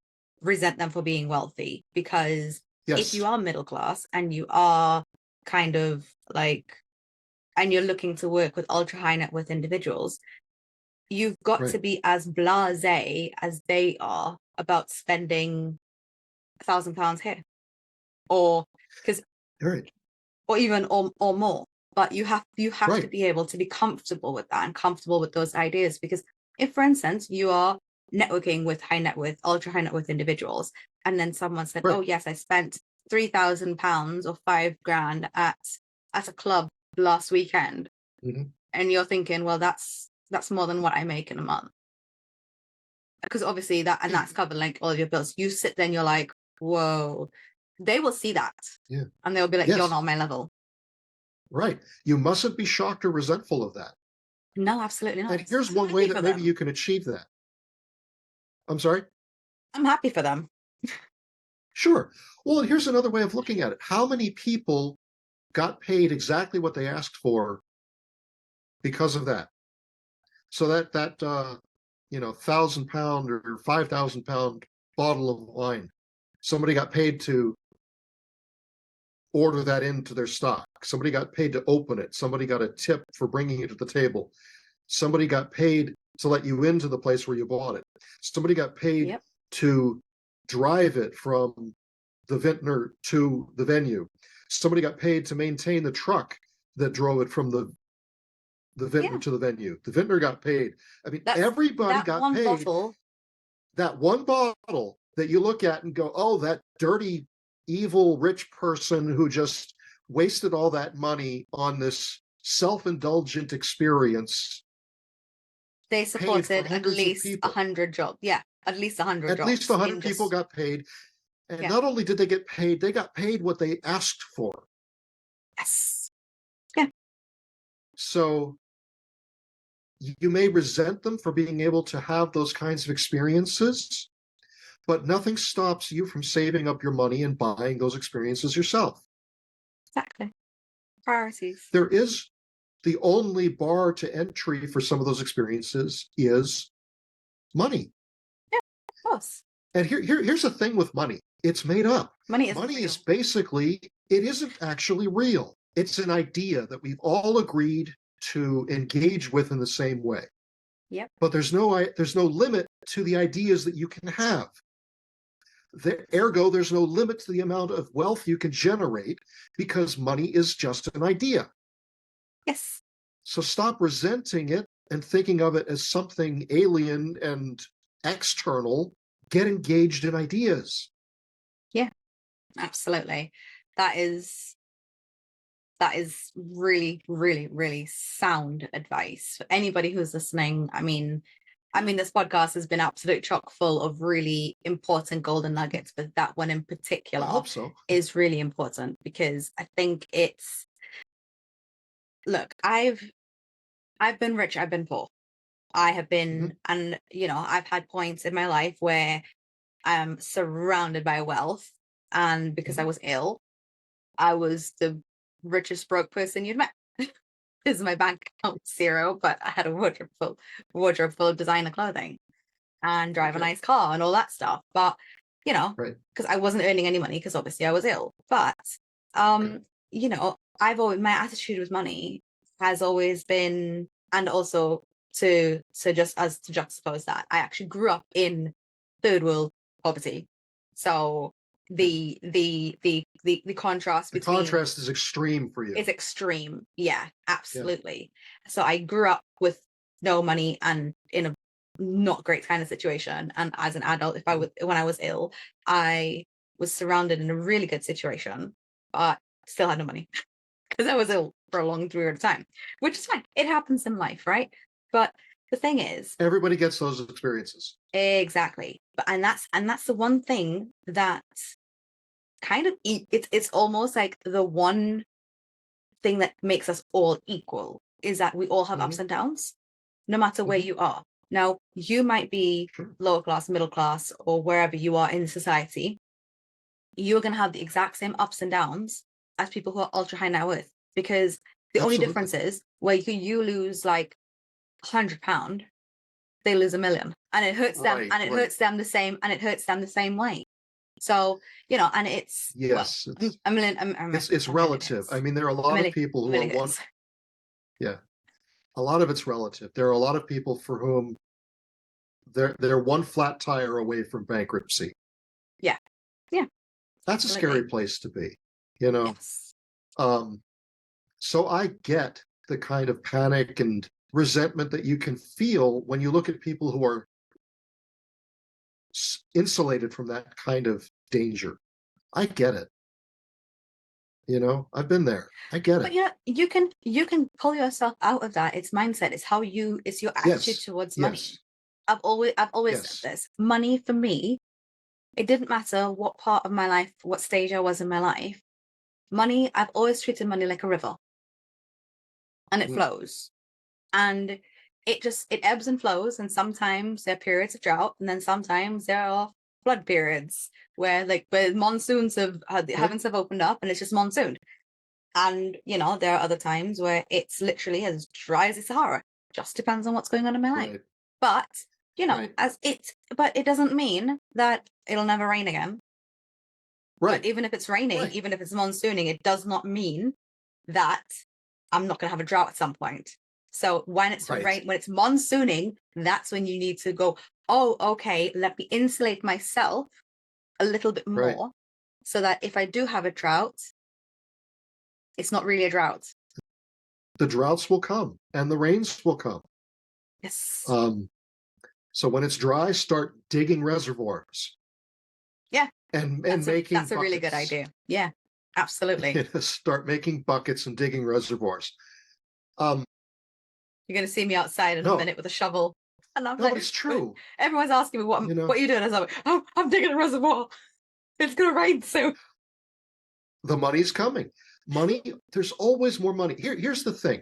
resent them for being wealthy, because if you are middle class and you are kind of like, and you're looking to work with ultra high net worth individuals, you've got to be as blasé as they are about spending £1,000 here, or because or even or more. But you have to be able to be comfortable with that and comfortable with those ideas, because if, for instance, you are networking with high net worth, ultra high net worth individuals, and then someone said, oh yes, I spent £3,000 or £5,000 at a club last weekend, and you're thinking, well, that's more than what I make in a month, because obviously that's covered like all of your bills. You sit there and you're like, whoa. They will see that, and they'll be like, you're not on my level. Right. You mustn't be shocked or resentful of that. No, absolutely not. And here's one way that maybe you can achieve that. I'm sorry? I'm happy for them. Sure. Well, and here's another way of looking at it. How many people got paid exactly what they asked for because of that? So that £1,000 or £5,000 bottle of wine, somebody got paid to order that into their stock. Somebody got paid to open it. Somebody got a tip for bringing it to the table. Somebody got paid to let you into the place where you bought it. Somebody got paid to drive it from the vintner to the venue. Somebody got paid to maintain the truck that drove it from the vintner to the venue. The vintner got paid. I mean, everybody got paid. That one bottle that you look at and go, oh, that dirty, evil, rich person who just wasted all that money on this self-indulgent experience. They supported at least 100 jobs. Yeah, at least 100 jobs. At least 100 people got paid. And not only did they get paid, they got paid what they asked for. Yes. Yeah. So you may resent them for being able to have those kinds of experiences, but nothing stops you from saving up your money and buying those experiences yourself. Exactly. Priorities. There is the only bar to entry for some of those experiences is money. Yeah, of course. And here's the thing with money. It's made up. Money is basically, it isn't actually real. It's an idea that we've all agreed to engage with in the same way. Yep. But there's no limit to the ideas that you can have. Ergo, there's no limit to the amount of wealth you can generate, because money is just an idea. Yes. So stop resenting it and thinking of it as something alien and external. Get engaged in ideas. Yeah, absolutely. That is really, really, really sound advice for anybody who's listening. I mean, this podcast has been absolute chock full of really important golden nuggets, but that one in particular I hope so. is really important, because I think it's, look, I've been rich, I've been poor. I have been, and I've had points in my life where I'm surrounded by wealth, And because I was ill, I was the richest broke person you'd met. Because my bank account was zero, but I had a wardrobe full of designer clothing and drive a nice car and all that stuff. But, you know, because I wasn't earning any money because obviously I was ill. But, you know, my attitude with money has always been, and also to juxtapose that, I actually grew up in third world poverty. So the contrast between, contrast is extreme for you. It's extreme. Yeah, absolutely. Yeah. So I grew up with no money and in a not great kind of situation. And as an adult, when I was ill, I was surrounded in a really good situation, but still had no money because I was ill for a long period of time, which is fine. It happens in life, right? But the thing is, everybody gets those experiences. Exactly. But and that's the one thing that kind of it's almost like the one thing that makes us all equal is that we all have ups and downs, no matter where you are. Now, you might be lower class, middle class, or wherever you are in society. You're going to have the exact same ups and downs as people who are ultra high net worth, because the only difference is where you lose like £100, they lose $1 million, and it hurts them, and it hurts them the same, and it hurts them the same way. So, you know, and it's $1 million. It's relative. I mean, there are a lot of people who are a lot of it's relative. There are a lot of people for whom they're one flat tire away from bankruptcy. Yeah. That's a scary place to be, you know. Yes. So I get the kind of panic and resentment that you can feel when you look at people who are insulated from that kind of danger. I get it. You know, I've been there. I get it. But yeah, you can pull yourself out of that. It's mindset. It's your attitude towards money. I've always said this. Money for me, it didn't matter what part of my life, what stage I was in my life. Money, I've always treated money like a river. And it flows. And it ebbs and flows. And sometimes there are periods of drought. And then sometimes there are flood periods where monsoons the heavens have opened up and it's just monsoon. And, you know, there are other times where it's literally as dry as the Sahara. Just depends on what's going on in my life. But, you know, but it doesn't mean that it'll never rain again. Right. But even if it's raining, even if it's monsooning, it does not mean that I'm not going to have a drought at some point. So when it's when it's monsooning, that's when you need to go, oh, okay, let me insulate myself a little bit more so that if I do have a drought, it's not really a drought. The droughts will come and the rains will come. Yes. So when it's dry, start digging reservoirs. Yeah. And making that's a really good idea. Yeah, absolutely. Start making buckets and digging reservoirs. You're going to see me outside in a minute with a shovel. And I'm like, it's true. Everyone's asking me what are you doing? I was like, oh, I'm digging a reservoir. It's going to rain soon. The money's coming. Money, there's always more money. Here's the thing.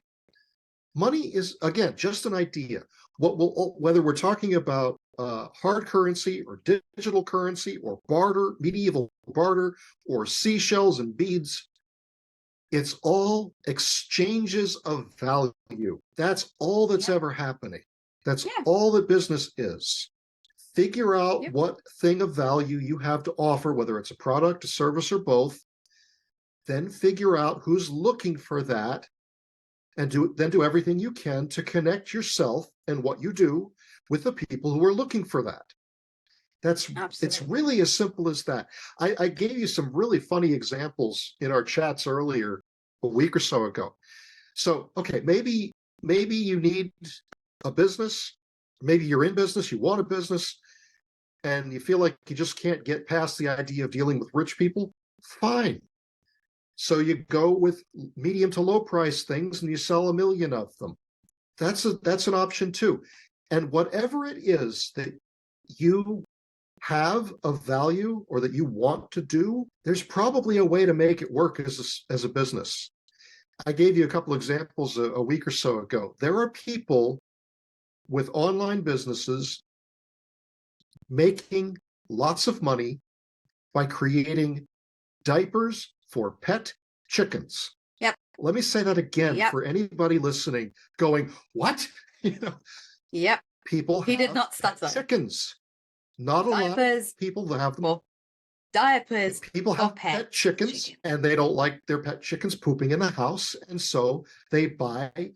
Money is, again, just an idea. Whether we're talking about hard currency or digital currency or barter, medieval barter, or seashells and beads, it's all exchanges of value. That's all that's ever happening. That's all that business is. Figure out what thing of value you have to offer, whether it's a product, a service, or both. Then figure out who's looking for that, and do everything you can to connect yourself and what you do with the people who are looking for that. It's really as simple as that. I gave you some really funny examples in our chats earlier a week or so ago. So, okay, maybe you need a business, maybe you're in business, you want a business, and you feel like you just can't get past the idea of dealing with rich people. Fine. So you go with medium to low price things and you sell 1 million of them. That's an option too. And whatever it is that you have of value or that you want to do, there's probably a way to make it work as a business. I gave you a couple examples a week or so ago. There are people with online businesses making lots of money by creating diapers for pet chickens. Yep. Let me say that again Yep. for anybody listening going, what? You know, Yep. people He did have not stutter. chickens. Not a lot of Diapers people that have them. for diapers People for have pet chickens chicken. and they don't like their pet chickens pooping in the house. And so they buy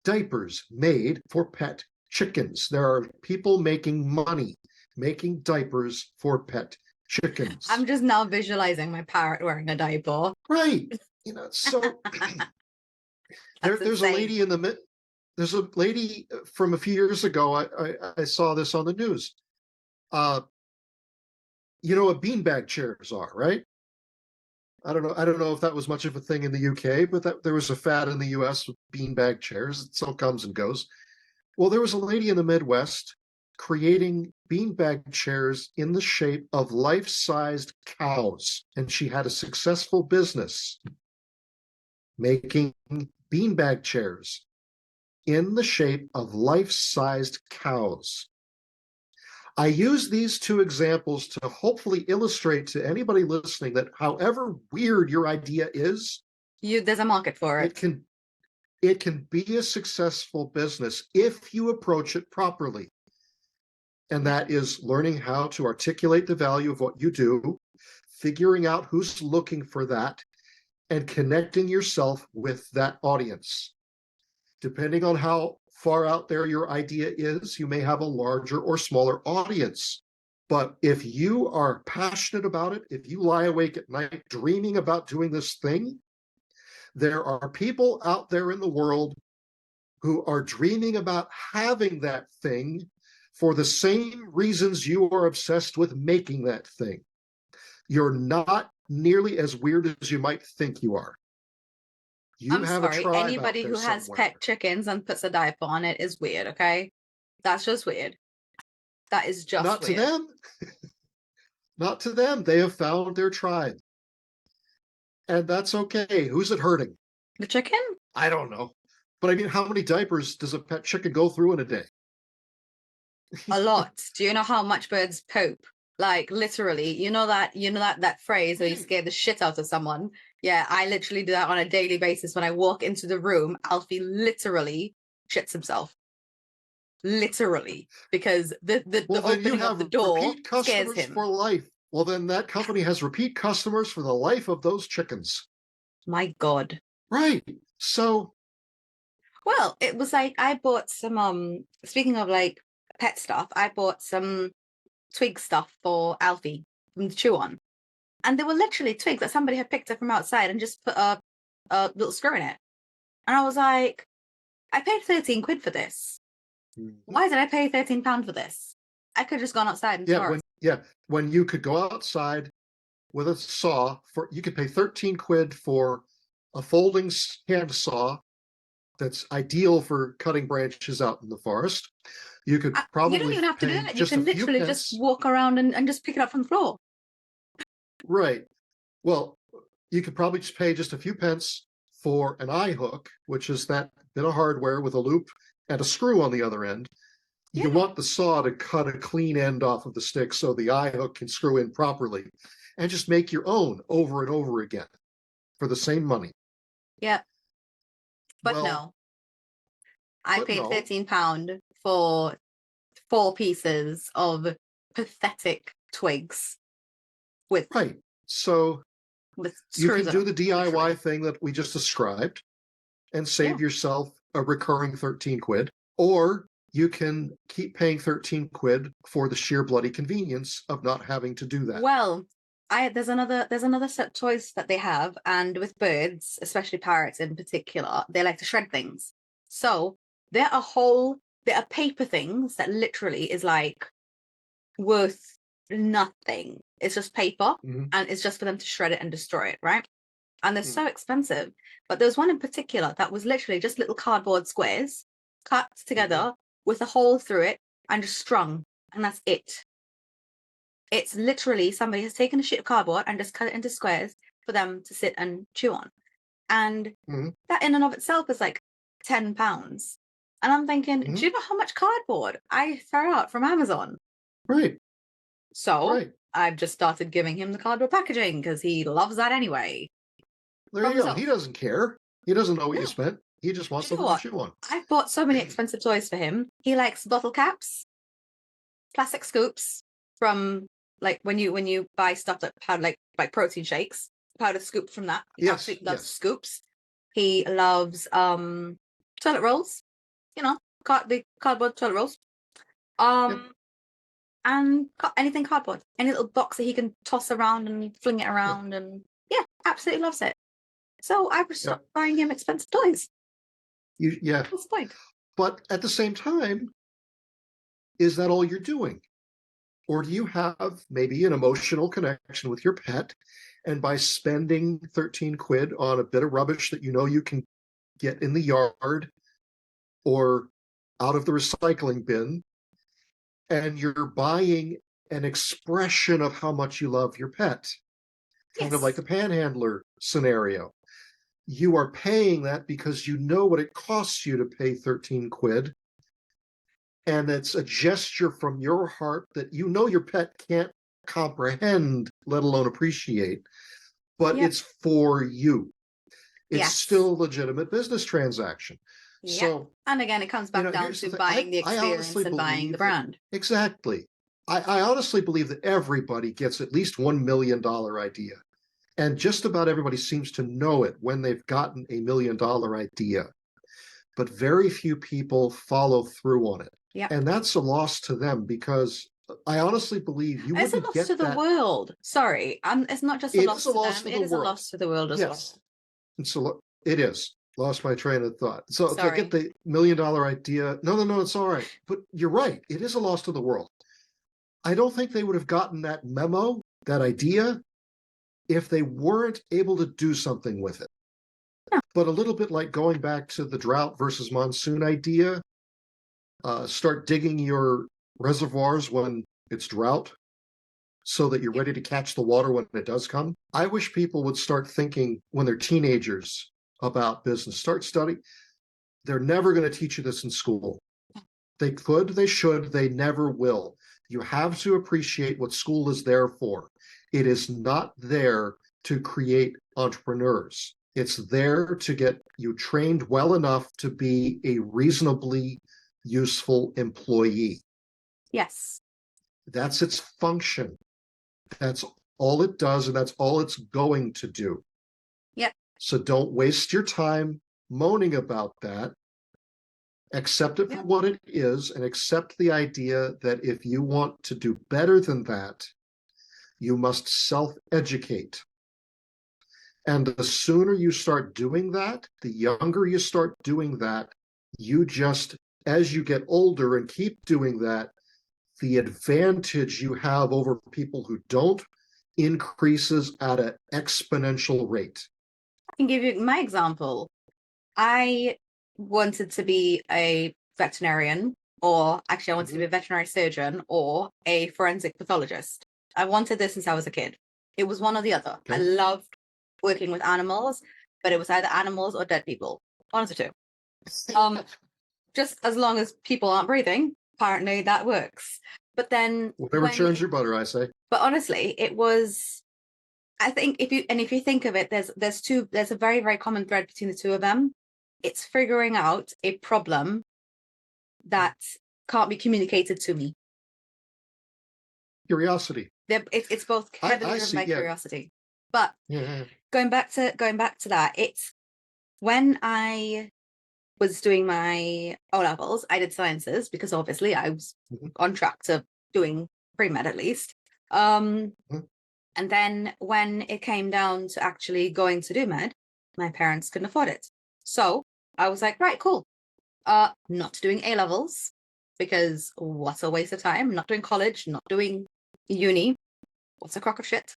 diapers made for pet chickens. There are people making money making diapers for pet chickens. I'm just now visualizing my parrot wearing a diaper. Right. You know, so there's a lady in the there's a lady from a few years ago. I saw this on the news. You know what beanbag chairs are, right? I don't know if that was much of a thing in the UK, but there was a fad in the US with beanbag chairs. It still comes and goes. Well, there was a lady in the Midwest creating beanbag chairs in the shape of life-sized cows, and she had a successful business making beanbag chairs in the shape of life-sized cows. I use these two examples to hopefully illustrate to anybody listening that however weird your idea is, there's a market for it. It can be a successful business if you approach it properly. And that is learning how to articulate the value of what you do, figuring out who's looking for that, and connecting yourself with that audience. Depending on how far out there your idea is, you may have a larger or smaller audience. But if you are passionate about it, if you lie awake at night dreaming about doing this thing, there are people out there in the world who are dreaming about having that thing for the same reasons you are obsessed with making that thing. You're not nearly as weird as you might think you are. I'm sorry, anybody who has pet chickens and puts a diaper on it is weird, okay? That's just weird. That is just not weird. To them. Not to them. They have found their tribe. And that's okay. Who's it hurting? The chicken? I don't know. But I mean, how many diapers does a pet chicken go through in a day? A lot. Do you know how much birds poop? Like literally, you know that phrase where you scare the shit out of someone. Yeah, I literally do that on a daily basis. When I walk into the room, Alfie literally shits himself. Literally, because the opening of the door scares him. For life. Well, then that company has repeat customers for the life of those chickens. My God. Right. So. Well, it was like I bought some. Speaking of like pet stuff, I bought some twig stuff for Alfie from the chew on, and they were literally twigs that somebody had picked up from outside and just put a little screw in it. And I was like, I paid 13 quid for this. Why did I pay £13 for this? I could have just gone outside and when you could go outside with a saw you could pay 13 quid for a folding hand saw that's ideal for cutting branches out in the forest. You could probably you don't even have to do that. You can literally just walk around and just pick it up from the floor. Right. Well, you could probably just pay just a few pence for an eye hook, which is that bit of hardware with a loop and a screw on the other end. You want the saw to cut a clean end off of the stick so the eye hook can screw in properly, and just make your own over and over again for the same money. Yeah. But no. I paid £13 for 4 pieces of pathetic twigs with So you can do the DIY literally thing that we just described and save yourself a recurring 13 quid, or you can keep paying 13 quid for the sheer bloody convenience of not having to do that. Well, there's another set of toys that they have, and with birds, especially parrots in particular, they like to shred things. So there are paper things that literally is like worth nothing. It's just paper, and it's just for them to shred it and destroy it, right? And they're so expensive. But there's one in particular that was literally just little cardboard squares cut together with a hole through it and just strung, and that's it. It's literally somebody has taken a sheet of cardboard and just cut it into squares for them to sit and chew on. And that in and of itself is like £10. And I'm thinking, do you know how much cardboard I throw out from Amazon? Right. So I've just started giving him the cardboard packaging because he loves that anyway. There you go. He doesn't care. He doesn't know what you spent. He just wants something to chew on. I've bought so many expensive toys for him. He likes bottle caps, plastic scoops from like when you buy stuff that powder like protein shakes, powdered scoop from that. He absolutely loves scoops. He loves toilet rolls, you know, the cardboard toilet rolls. And anything cardboard, any little box that he can toss around and fling it around, and absolutely loves it. So I was stopped buying him expensive toys. What's the point? But at the same time, is that all you're doing? Or do you have maybe an emotional connection with your pet, and by spending 13 quid on a bit of rubbish that you know you can get in the yard or out of the recycling bin, and you're buying an expression of how much you love your pet, kind of like a panhandler scenario. You are paying that because you know what it costs you to pay 13 quid. And it's a gesture from your heart that you know your pet can't comprehend, let alone appreciate, but it's for you. It's still a legitimate business transaction. So, and again, it comes back down to buying the experience and buying the brand. Exactly. I honestly believe that everybody gets at least $1 million idea. And just about everybody seems to know it when they've gotten $1 million idea. But very few people follow through on it. And that's a loss to them, because I honestly believe you wouldn't get that. It's a loss to the world. Sorry. It's not just a loss to them. It is a loss to the world as well. So it is. Lost my train of thought. So if I get the $1 million idea, no, it's all right. But you're right. It is a loss to the world. I don't think they would have gotten that memo, that idea, if they weren't able to do something with it. Yeah. But a little bit like going back to the drought versus monsoon idea, start digging your reservoirs when it's drought so that you're ready to catch the water when it does come. I wish people would start thinking when they're teenagers about business. Start studying. They're never going to teach you this in school. They could, they should, they never will. You have to appreciate what school is there for. It is not there to create entrepreneurs. It's there to get you trained well enough to be a reasonably useful employee. Yes. That's its function. That's all it does, and that's all it's going to do. Yep. So don't waste your time moaning about that. Accept it for what it is, and accept the idea that if you want to do better than that, you must self-educate. And the sooner you start doing that, the younger you start doing that, you just, as you get older and keep doing that, the advantage you have over people who don't increases at an exponential rate. I can give you my example. I wanted to be a veterinarian, or actually I wanted to be a veterinary surgeon or a forensic pathologist. I wanted this since I was a kid. It was one or the other. I loved working with animals, but it was either animals or dead people. One of the two. Just as long as people aren't breathing, apparently that works. But then whatever churns your butter, I say. But honestly, it was, I think if you think of it, there's a very, very common thread between the two of them. It's figuring out a problem that can't be communicated to me. Curiosity. It's both heavily driven by curiosity. But going back to that, it's when I was doing my O-levels, I did sciences because obviously I was on track to doing pre-med at least. And then when it came down to actually going to do med, my parents couldn't afford it. So I was like, right, cool. Not doing A-levels because what a waste of time. Not doing college, not doing uni. What's a crock of shit?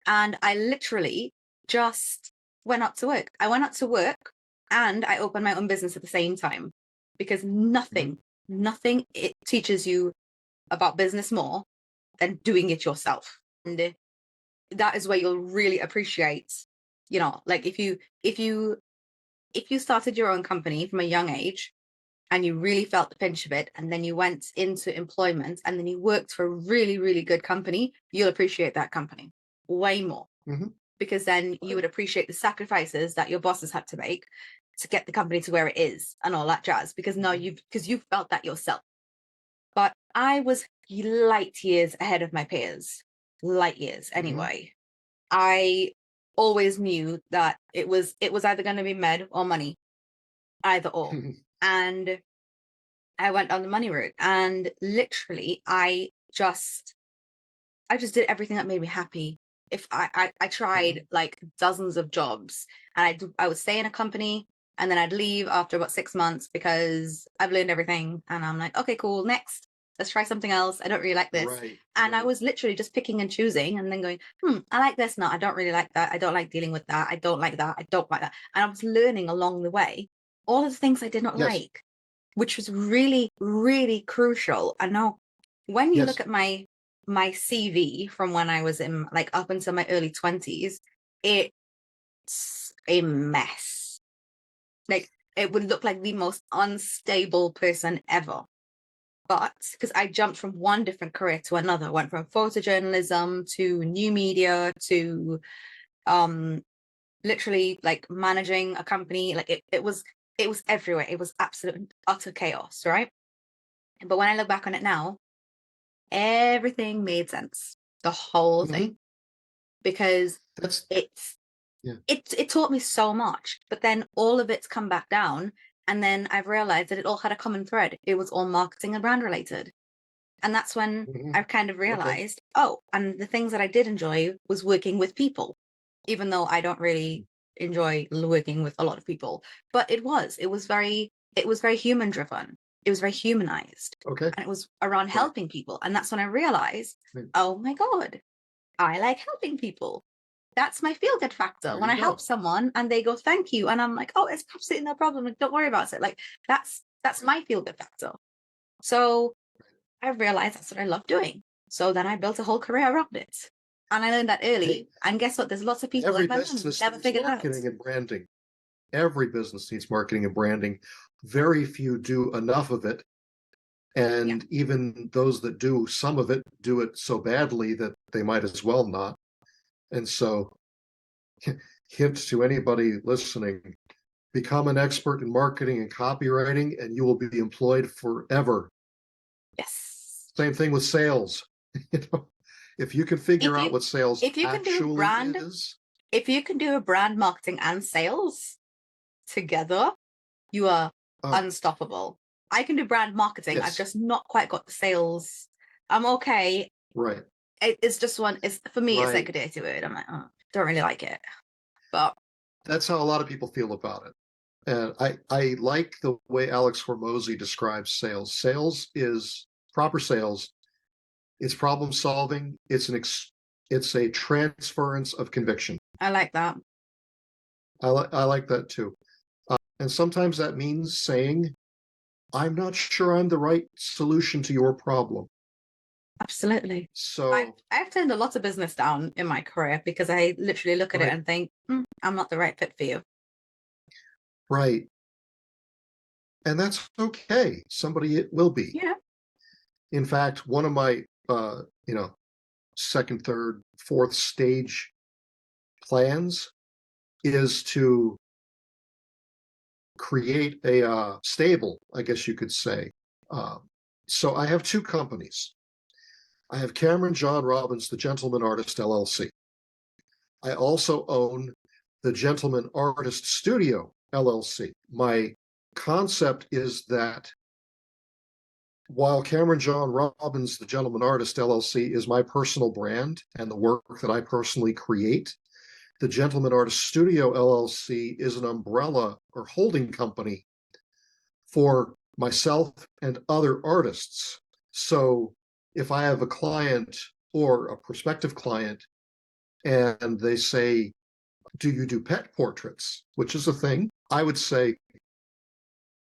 And I literally just went out to work. I went out to work and I opened my own business at the same time, because nothing it teaches you about business more than doing it yourself. And that is where you'll really appreciate, like if you started your own company from a young age and you really felt the pinch of it, and then you went into employment and then you worked for a really, really good company, you'll appreciate that company way more. Because then you would appreciate the sacrifices that your bosses had to make to get the company to where it is and all that jazz, because now you've felt that yourself. But I was light years ahead of my peers, light years anyway. I always knew that it was either going to be med or money, either or. And I went on the money route, and literally I just did everything that made me happy. If I tried like dozens of jobs, and I would stay in a company and then I'd leave after about 6 months because I've learned everything and I'm like, okay, cool, next, let's try something else. I don't really like this. And I was literally just picking and choosing and then going, I like this. No, I don't really like that. I don't like dealing with that. I don't like that. I don't like that. And I was learning along the way all of the things I did not like, which was really, really crucial. I know when you look at my CV from when I was in like up until my early 20s, it's a mess. Like it would look like the most unstable person ever. But because I jumped from one different career to another, went from photojournalism to new media to literally like managing a company, like it was everywhere. It was absolute utter chaos, right? But when I look back on it now, everything made sense, the whole thing, because it taught me so much. But then all of it's come back down, and then I've realized that it all had a common thread. It was all marketing and brand related. And that's when I've kind of realized, and the things that I did enjoy was working with people, even though I don't really enjoy working with a lot of people. But it was very human driven. It was very humanized. And it was around helping people. And that's when I realized, oh my God, I like helping people. That's my feel good factor. When I help someone and they go, thank you. And I'm like, oh, it's absolutely no problem. Like, don't worry about it. Like that's my feel good factor. So I realized that's what I love doing. So then I built a whole career around it. And I learned that early. And guess what? There's lots of people like my mom never figured it out. Marketing and branding. Every business needs marketing and branding. Very few do enough of it. And even those that do some of it do it so badly that they might as well not. And so, hint to anybody listening, become an expert in marketing and copywriting, and you will be employed forever. Yes. Same thing with sales. If you can figure out what sales actually is. If you can do a brand, marketing, and sales together, you are unstoppable. I can do brand marketing. I've just not quite got the sales. I'm okay. Right. It's just one. For me, it's like a dirty word. I'm like, don't really like it. But that's how a lot of people feel about it. And I like the way Alex Hormozy describes sales. Sales is proper sales. It's problem solving. It's a transference of conviction. I like that. I like that too. And sometimes that means saying, I'm not sure I'm the right solution to your problem. Absolutely. So I've turned a lot of business down in my career because I literally look at it and think, I'm not the right fit for you. Right. And that's okay. Somebody it will be. Yeah. In fact, one of my second, third, fourth stage plans is to create a stable, I guess you could say. So I have two companies. I have Cameron John Robbins, the Gentleman Artist, LLC. I also own the Gentleman Artist Studio, LLC. My concept is that while Cameron John Robbins, the Gentleman Artist, LLC, is my personal brand and the work that I personally create, the Gentleman Artist Studio, LLC, is an umbrella or holding company for myself and other artists. So if I have a client or a prospective client and they say, do you do pet portraits, which is a thing, I would say,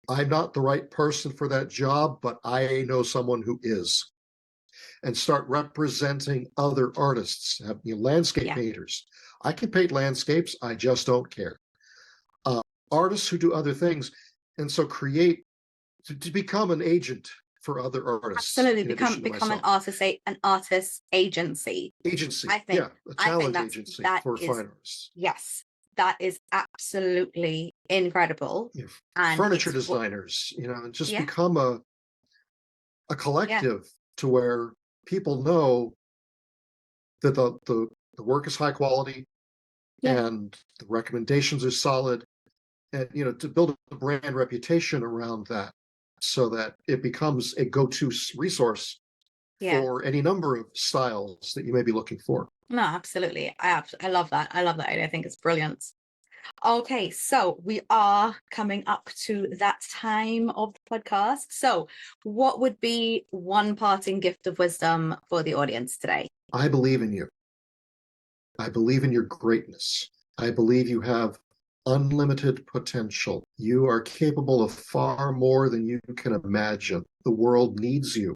I'm not the right person for that job, but I know someone who is. And start representing other artists, landscape painters. I can paint landscapes, I just don't care. Artists who do other things. And so create to become an agent for other artists. Absolutely, in addition to become an myself. artist agency. Agency. I think, Yeah, a talent that's, agency that for is, fine artists. yes, that is absolutely incredible. Yeah, And furniture it's what, designers, and just yeah, become a yeah, collective to where people know that the work is high quality yeah, and the recommendations are solid, and to build a brand reputation around that so that it becomes a go-to resource yeah. for any number of styles that you may be looking for. No, absolutely. I love that. I love that idea. I think it's brilliant. Okay, so we are coming up to that time of the podcast. So what would be one parting gift of wisdom for the audience today? I believe in you. I believe in your greatness. I believe you have unlimited potential. You are capable of far more than you can imagine. The world needs you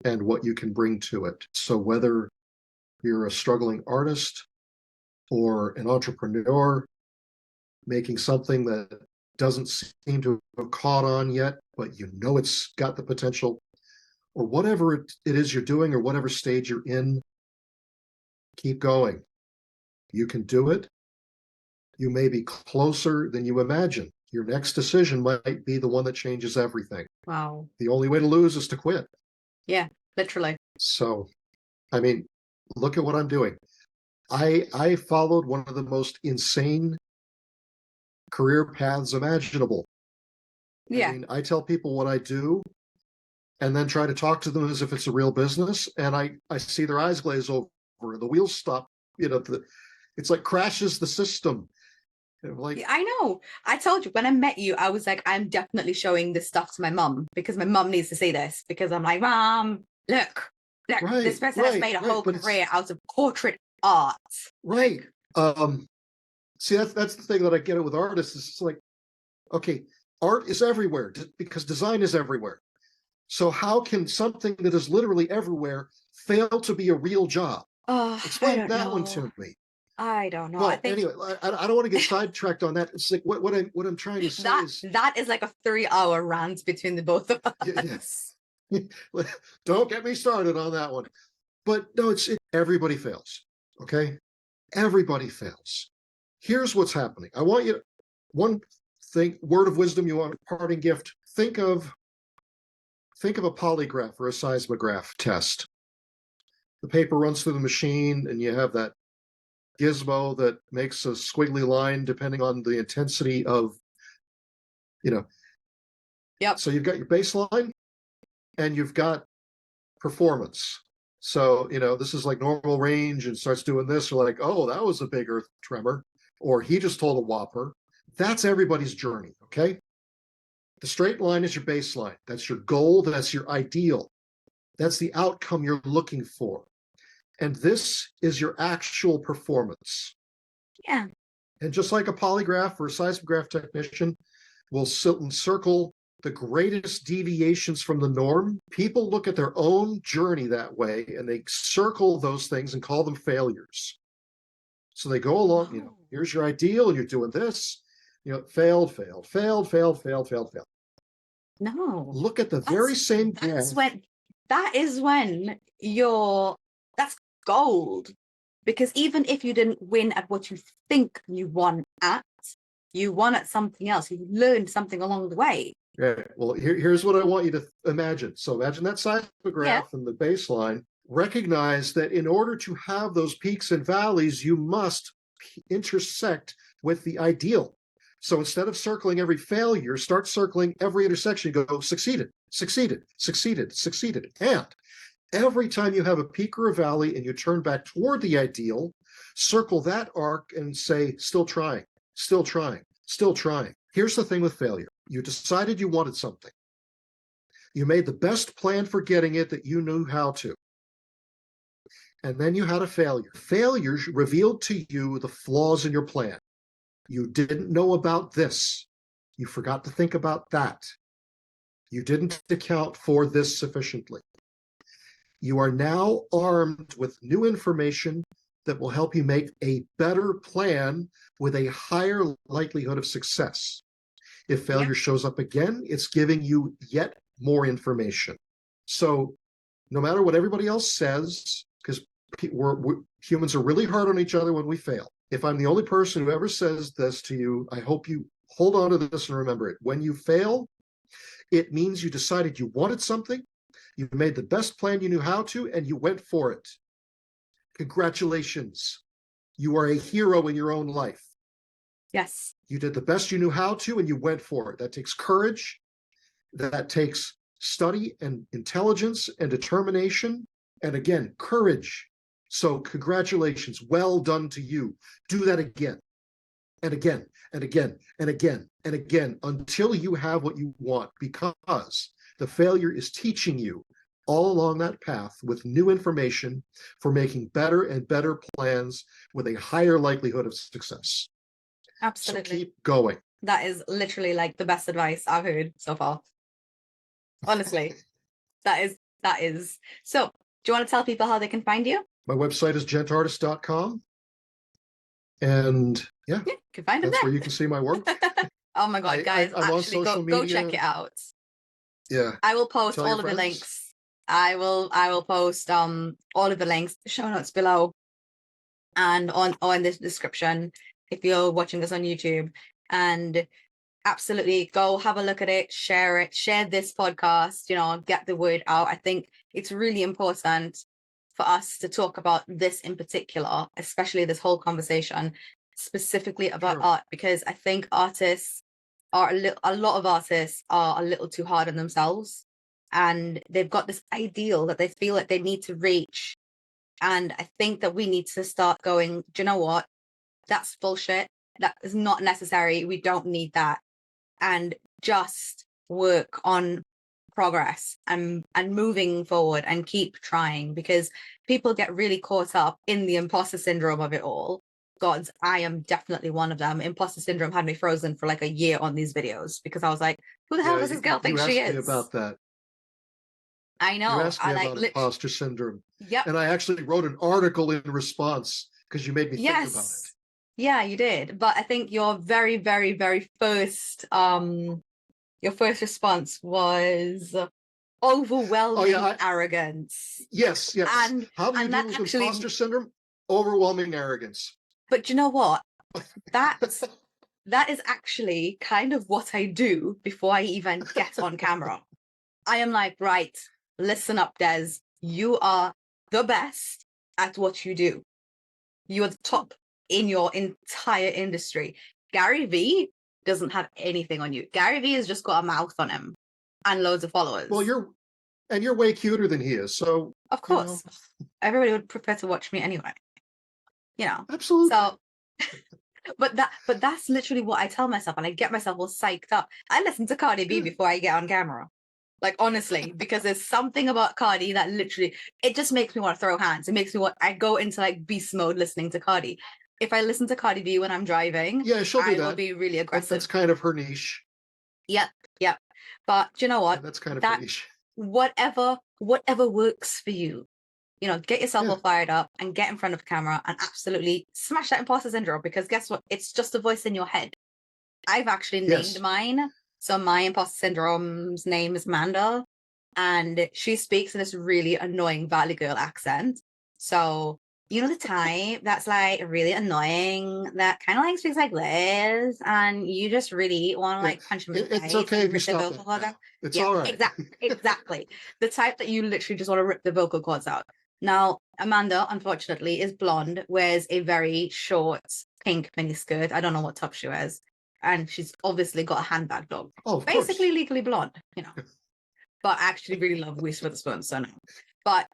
and what you can bring to it. So whether you're a struggling artist or an entrepreneur making something that doesn't seem to have caught on yet, but it's got the potential, or whatever it is you're doing or whatever stage you're in, keep going. You can do it. You may be closer than you imagine. Your next decision might be the one that changes everything. Wow. The only way to lose is to quit. Yeah, literally. So, I mean, look at what I'm doing. I followed one of the most insane career paths imaginable. Yeah. I mean, I tell people what I do and then try to talk to them as if it's a real business, and I see their eyes glaze over and the wheels stop. It's like crashes the system. Like, I know. I told you when I met you, I was like, I'm definitely showing this stuff to my mum because my mum needs to see this, because I'm like, Mom, look, right, this person has made a whole career out of portrait art. Right. See, that's the thing that I get it with artists. It's like, okay, art is everywhere because design is everywhere. So how can something that is literally everywhere fail to be a real job? Oh, Explain that one to me. I don't know. Well, I think anyway, I don't want to get sidetracked on that. It's like what I'm trying to say is that is like a 3-hour rant between the both of us. yes. Don't get me started on that one. But no, everybody fails. Okay, everybody fails. Here's what's happening. I want you one thing, word of wisdom, you want a parting gift. Think of a polygraph or a seismograph test. The paper runs through the machine and you have that gizmo that makes a squiggly line depending on the intensity of, Yep. So you've got your baseline and you've got performance. So, this is like normal range and starts doing this. You're like, oh, that was a big earth tremor. Or he just told a whopper. That's everybody's journey, okay? The straight line is your baseline. That's your goal. That's your ideal. That's the outcome you're looking for. And this is your actual performance. Yeah. And just like a polygraph or a seismograph technician will circle the greatest deviations from the norm, people look at their own journey that way and they circle those things and call them failures. So they go along, here's your ideal, and you're doing this, failed. No. Look at the very same graph. That is when that's gold. Because even if you didn't win at what you think you won at something else. You learned something along the way. Yeah. Well, here's what I want you to imagine. So imagine that seismograph and the baseline. Recognize that in order to have those peaks and valleys, you must intersect with the ideal. So instead of circling every failure, start circling every intersection. Go succeeded. And every time you have a peak or a valley and you turn back toward the ideal, circle that arc and say, still trying. Here's the thing with failure. You decided you wanted something. You made the best plan for getting it that you knew how to. And then you had a failure. Failure revealed to you the flaws in your plan. You didn't know about this. You forgot to think about that. You didn't account for this sufficiently. You are now armed with new information that will help you make a better plan with a higher likelihood of success. If failure shows up again, it's giving you yet more information. So no matter what everybody else says, because humans are really hard on each other when we fail. If I'm the only person who ever says this to you, I hope you hold on to this and remember it. When you fail, it means you decided you wanted something, you made the best plan you knew how to, and you went for it. Congratulations. You are a hero in your own life. Yes. You did the best you knew how to, and you went for it. That takes courage. That takes study and intelligence and determination. And again, courage. So congratulations. Well done to you. Do that again and again and again and again and again until you have what you want, because the failure is teaching you all along that path with new information for making better and better plans with a higher likelihood of success. Absolutely. So keep going. That is literally like the best advice I've heard so far. Honestly, that is. So do you want to tell people how they can find you? My website is gentartist.com. And yeah, you can find them that's there. where you can see my work. Oh my God, guys, I'm on actually social go media. check it out. Yeah. I will post Tell all your of the friends. links. I will post all of the links, show notes below, and on the description if you're watching this on YouTube. And absolutely go have a look at it, share this podcast, get the word out. I think it's really important for us to talk about this in particular, especially this whole conversation specifically about art, because I think artists are a lot of artists are a little too hard on themselves, and they've got this ideal that they feel like they need to reach. And I think that we need to start going, do you know what? That's bullshit. That is not necessary. We don't need that. And just work on progress and moving forward and keep trying, because people get really caught up in the imposter syndrome of it all. God, I am definitely one of them. Imposter syndrome had me frozen for like a year on these videos because I was like, who the hell does this girl think she is? You asked me about that. I know. You asked me about imposter syndrome. Yep. And I actually wrote an article in response because you made me think about it. Yeah, you did. But I think your very, very, very first response was overwhelming arrogance. Yes. And how do you deal with imposter syndrome? Overwhelming arrogance. But you know what? That is actually kind of what I do before I even get on camera. I am like, right, listen up, Des. You are the best at what you do. You are the top in your entire industry. Gary Vee doesn't have anything on you. Gary Vee has just got a mouth on him and loads of followers. Well, you're way cuter than he is. So of course, everybody would prefer to watch me anyway. Absolutely. So, but that's literally what I tell myself, and I get myself all psyched up. I listen to Cardi B before I get on camera. Like, honestly, because there's something about Cardi that literally, it just makes me want to throw hands. It makes me I go into like beast mode listening to Cardi. If I listen to Cardi B when I'm driving, she'll do that. Will be really aggressive. That's kind of her niche. Yep. But you know what? That's kind of her niche. Whatever works for you. Get yourself all fired up and get in front of the camera and absolutely smash that imposter syndrome, because guess what? It's just a voice in your head. I've actually named mine. So my imposter syndrome's name is Manda, and she speaks in this really annoying Valley Girl accent. So, the type that's like really annoying, that kind of like speaks like this, and you just really want to like punch them in the face. It's okay if you stop that. It's all right. Exactly. The type that you literally just want to rip the vocal cords out. Now, Amanda, unfortunately, is blonde, wears a very short pink miniskirt. I don't know what top she wears. And she's obviously got a handbag dog. Oh, basically legally blonde, But I actually really love Reese Witherspoon, so no. But,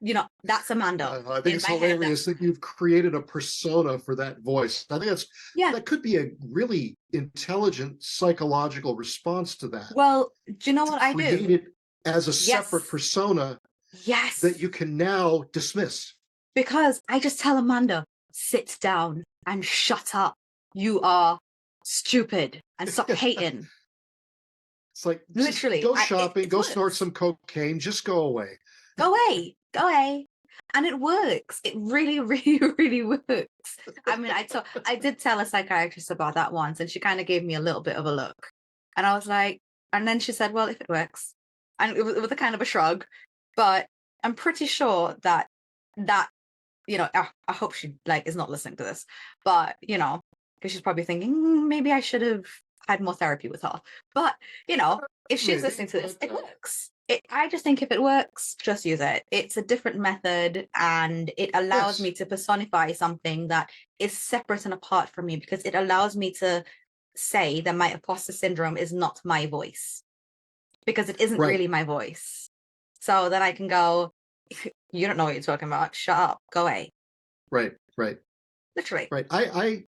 that's Amanda. I think it's hilarious that you've created a persona for that voice. I think that could be a really intelligent psychological response to that. Well, do you know what I do? Create it as a separate persona that you can now dismiss. Because I just tell Amanda, sit down and shut up. You are stupid and stop hating. It's like, literally, go shopping, go snort some cocaine, just go away. Go away. And it works. It really, really, really works. I mean, I did tell a psychiatrist about that once, and she kind of gave me a little bit of a look. And I was like, and then she said, well, if it works. And it was a kind of a shrug, but I'm pretty sure that, I hope she like is not listening to this, but, because she's probably thinking, maybe I should have had more therapy with her. But, if she's Maybe, listening to this, but, it works. I just think if it works, just use it. It's a different method, and it allows yes, me to personify something that is separate and apart from me, because it allows me to say that my imposter syndrome is not my voice, because it isn't right, really my voice. So then I can go, you don't know what you're talking about. Shut up. Go away. right, Literally. right. I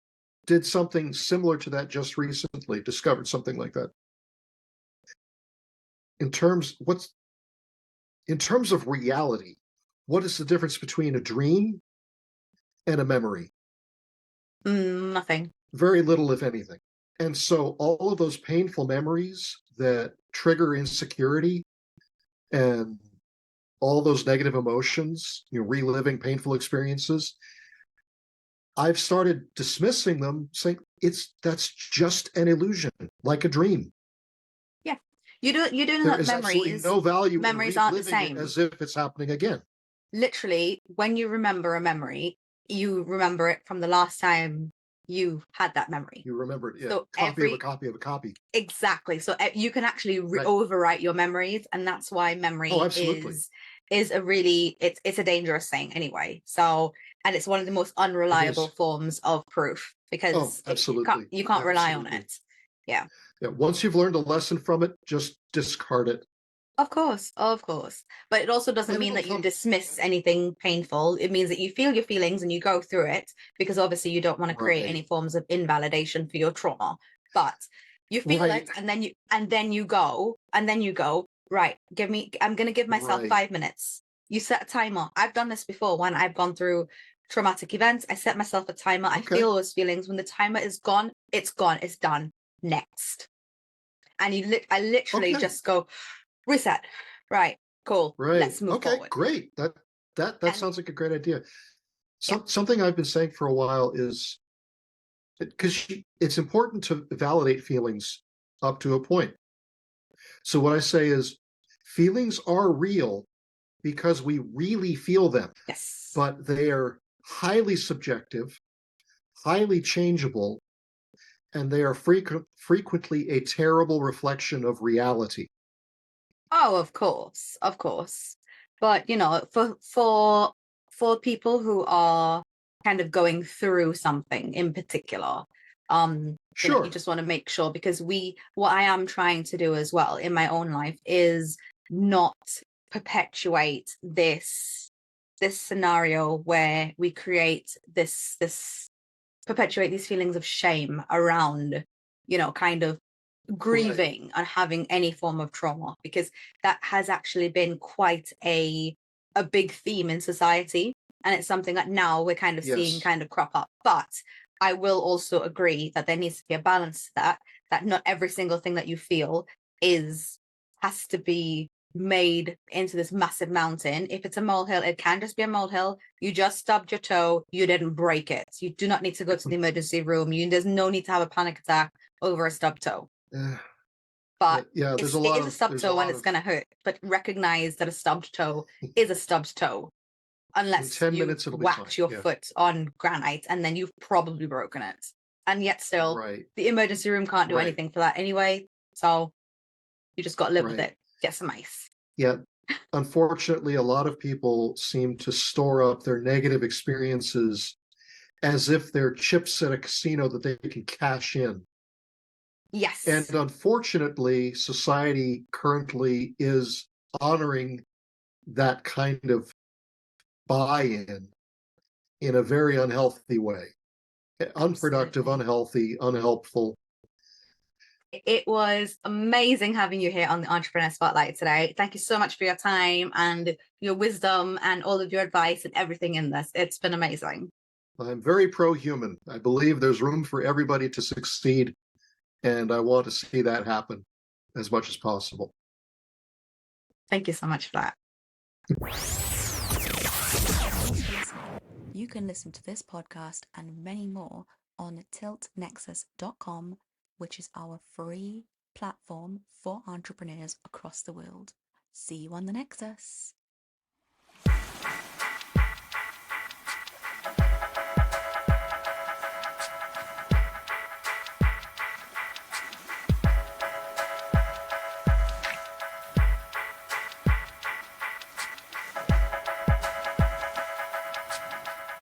did something similar to that just recently, discovered something like that. In terms of reality, what is the difference between a dream and a memory? Nothing. Very little, if anything. And so all of those painful memories that trigger insecurity and all those negative emotions, reliving painful experiences, I've started dismissing them, saying that's just an illusion, like a dream. Yeah. You do know There that is absolutely no value in memories aren't the reliving it same. as if it's happening again. Literally, when you remember a memory, you remember it from the last time you had that memory. You remember it, yeah. So Copy of a copy of a copy. Exactly. So you can actually Right. overwrite your memories, and that's why memory absolutely. is a really it's a dangerous thing anyway. So, and it's one of the most unreliable forms of proof, because absolutely. you can't rely on Absolutely. it. Yeah. Yeah. Once you've learned a lesson from it, just discard it. Of course. But it also doesn't And mean it'll that you come. dismiss anything painful. It means that you feel your feelings and you go through it, because obviously you don't want to create Right. any forms of invalidation for your trauma. But you feel Right. it, and then you go, right, I'm going to give myself Right. 5 minutes. You set a timer. I've done this before when I've gone through traumatic events. I set myself a timer. I Okay. feel those feelings. When the timer is gone, it's done. Next. And I literally Okay. just go, reset. Right. Cool. Right. Let's move Okay. forward. Great. That And sounds like a great idea. yeah, Something I've been saying for a while is because it's important to validate feelings up to a point. So what I say is feelings are real because we really feel them, yes. but they are highly subjective, highly changeable, and they are frequently a terrible reflection of reality. Oh, of course. Of course. But for people who are kind of going through something in particular, you Sure. just want to make sure, because what I am trying to do as well in my own life is not perpetuate this scenario where we create this perpetuate these feelings of shame around, kind of grieving and having any form of trauma, because that has actually been quite a big theme in society, and it's something that now we're kind of seeing kind of crop up. But I will also agree that there needs to be a balance to that not every single thing that you feel has to be made into this massive mountain. If it's a molehill, it can just be a molehill. You just stubbed your toe, you didn't break it. You do not need to go to the emergency room. There's no need to have a panic attack over a stubbed toe. But yeah, it is a stubbed toe and it's going to hurt. But recognize that a stubbed toe is a stubbed toe, unless in 10 you minutes it'll whacked be fine. your foot on granite, and then you've probably broken it. And yet still, the emergency room can't do anything for that anyway. So you just got to live with it. Get some ice. Yeah. Unfortunately, a lot of people seem to store up their negative experiences as if they're chips at a casino that they can cash in. Yes. And unfortunately, society currently is honoring that kind of buy-in in a very unhealthy way. Unproductive, unhealthy, unhelpful. It was amazing having you here on the Entrepreneur Spotlight today. Thank you so much for your time and your wisdom and all of your advice and everything in this. It's been amazing. I'm very pro-human. I believe there's room for everybody to succeed, and I want to see that happen as much as possible. Thank you so much for that. You can listen to this podcast and many more on tiltnexus.com, which is our free platform for entrepreneurs across the world. See you on the Nexus.